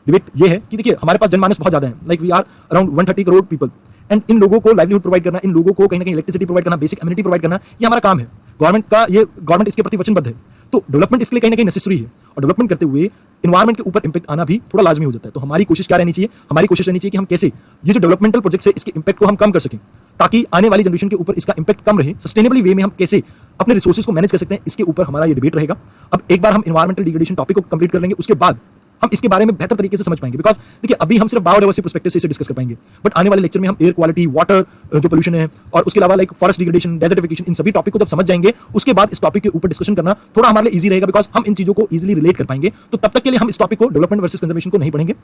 डिबेट ये है कि देखिए हमारे पास जनमानस बहुत ज्यादा है, like we are around 130 crore people, and इन लोगों को लाइवलीहुड प्रोवाइड करना, इन लोगों को कहीं ना कहीं इलेक्ट्रिसिटी प्रोवाइड करना, बेसिक एमिनिटी प्रोवाइड करना, ये हमारा काम है। गवर्नमेंट इसके प्रति वचनबद्ध है। तो डेवलपमेंट इसके लिए कहीं ना कहीं नेसेसरी है, और डेवलपमेंट करते हुए एनवायरमेंट के ऊपर इंपैक्ट आना भी थोड़ा लाजमी हो जाता है। तो हमारी कोशिश क्या रहनी चाहिए? हमारी कोशिश रहनी चाहिए कि हम कैसे ये जो डेवलपमेंटल प्रोजेक्ट है इसके इंपैक्ट को हम कम कर सकें, ताकि आने वाली जनरेशन के ऊपर इसका इंपैक्ट कम रहे। सस्टेनेबली वे में हम कैसे अपने रिसोर्सेज को मैनेज कर सकते हैं, इसके ऊपर हमारा ये डिबेट रहेगा। अब एक बार हम एनवायरमेंटल डिग्रेडेशन टॉपिक को कंप्लीट कर लेंगे, उसके बाद हम इसके बारे में बेहतर तरीके से समझ पाएंगे। बिकॉज देखिए अभी हम सिर्फ बायोडाइवर्सिटी पर्सपेक्टिव से इसे डिस्कस कर पाएंगे, बट आने वाले लेक्चर में हम एयर क्वालिटी, वाटर जो पोल्यूशन है, और उसके अलावा लाइक फॉरेस्ट डिग्रेडेशन, डेजर्टिफिकेशन, इन सभी टॉपिक को जब समझ जाएंगे, उसके बाद इस टॉपिक के ऊपर डिस्कशन करना थोड़ा हमारे लिए इजी रहेगा, बिकॉज हम इन चीजों को इजीली रिलेट कर पाएंगे। तो तब तक के लिए हम इस टॉपिक को, डेवलपमेंट वर्सेस कंजर्वेशन को, नहीं पढ़ेंगे।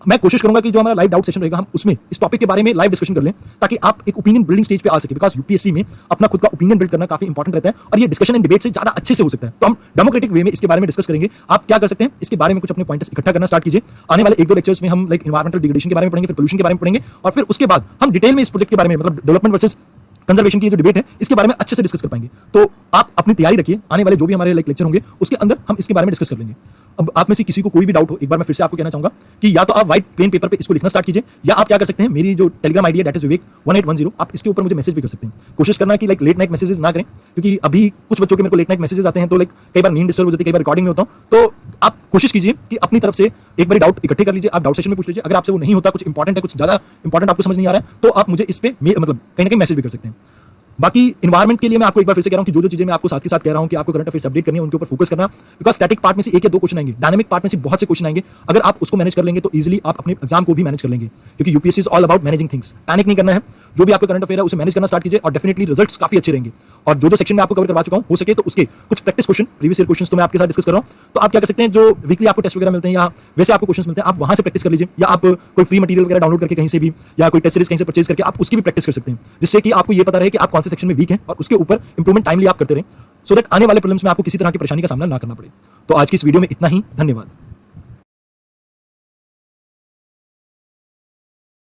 मैं कोशिश करूंगा कि जो हमारा लाइव डाउट सेशन रहेगा हम उसमें इस टॉपिक के बारे में लाइव डिस्कशन कर लें, ताकि आप एक ओपिनियन बिल्डिंग स्टेज पे आ सके। बिकॉज यूपीएससी में अपना खुद का ओपिनियन बिल्ड करना काफी इंपॉर्टेंट रहता है, और ये डिस्कशन एंड डिबेट से ज्यादा अच्छे से हो सकता है। तो हम डेमोक्रेटिक वे में इसके बारे में डिस्कस करेंगे। आप क्या कर सकते हैं, इसके बारे में कुछ अपने पॉइंट्स इकट्ठा करना स्टार्ट कीजिए। आने वाले 1-2 लेक्चर्स में हम लाइक एनवायरमेंटल डिग्रेडेशन के बारे में पढ़ेंगे, फिर पोल्यूशन के बारे में पढ़ेंगे, और फिर उसके बाद हम डिटेल में इस प्रोजेक्ट के बारे में, मतलब डेवलपमेंट वर्सेस कंजर्वेशन की जो डिबेट है इसके बारे में अच्छे से डिस्कस कर पाएंगे। तो आप अपनी तैयारी रखिए, आने वाले जो भी हमारे लेक्चर होंगे उसके अंदर हम इसके बारे में डिस्कस कर लेंगे। अब आप में से किसी को कोई भी डाउट हो, एक बार मैं फिर से आपको कहना चाहूंगा कि या तो आप व्हाइट प्लेन पेपर पे इसको लिखना स्टार्ट कीजिए, या आप क्या कर सकते हैं, मेरी जो टेलीग्राम आईडी है दैट इज विवेक 1810, आप इसके ऊपर मुझे मैसेज भी कर सकते हैं। कोशिश करना कि लेट नाइट मैसेजेस ना करें, क्योंकि अभी कुछ बच्चों के मेरे को लेट नाइट मैसेजेस आते हैं तो कई बार नींद डिस्टर्ब हो जाती है, कई बार रिकॉर्डिंग में होता हूं। तो आप कोशिश कीजिए कि अपनी तरफ से एक बार डाउट इकट्ठे कर लीजिए, आप डाउट सेशन में पूछ लीजिए। अगर आपसे वो नहीं होता, कुछ इंपॉर्टेंट है, कुछ ज्यादा इंपॉर्टेंट आपको समझ नहीं आ रहा है, तो आप मुझे इस पे मतलब कहीं ना कहीं मैसेज भी कर सकते हैं। बाकी इन्वायरमेंट के लिए मैं आपको एक बार फिर से कह रहा हूं कि जो चीजें मैं आपको साथ के साथ कह रहा हूं कि आपको करंट अफेयर्स अपडेट करनी है, उनके ऊपर फोकस करना, बिकॉज स्टैटिक पार्ट में से 1 या 2 क्वेश्चन आएंगे, डायनामिक पार्ट में से बहुत से क्वेश्चन आएंगे। अगर आप उसको मैनेज कर लेंगे तो इजीली आप अपने एग्जाम को भी मैनेज कर लेंगे, क्योंकि UPSC is all about managing things. Panic नहीं करना है, जो भी आपका करंट अफेयर है उसे मैनेज करना स्टार्ट कीजिए और डेफिनेटली रिजल्ट्स काफी अच्छे रहेंगे। और जो सेक्शन में आपको कवर करवा चुका हूं, हो सके तो उसके कुछ practice question, previous year questions तो मैं आपके साथ डिस्कस कर रहा हूं। तो आप क्या कर सकते हैं, जो वीकली आपको टेस्ट वगैरह मिलते हैं या वैसे आपको क्वेश्चंस मिलते हैं, आप वहां से प्रैक्टिस कर लीजिए, या आप कोई फ्री मटेरियल वगैरह डाउनलोड करके कहीं से भी, या कोई टेस्ट सीरीज कहीं से परचेज करके आप उसकी भी प्रैक्टिस कर सकते हैं, जिससे कि आपको ये पता रहे कि आप कौन से सेक्शन में वीक हैं और उसके ऊपर इंप्रूवमेंट टाइमली आप करते रहें, सो दैट आने वाले प्रॉब्लम्स में आपको किसी तरह की परेशानी का सामना ना करना पड़े। तो आज की इस वीडियो में इतना ही, धन्यवाद।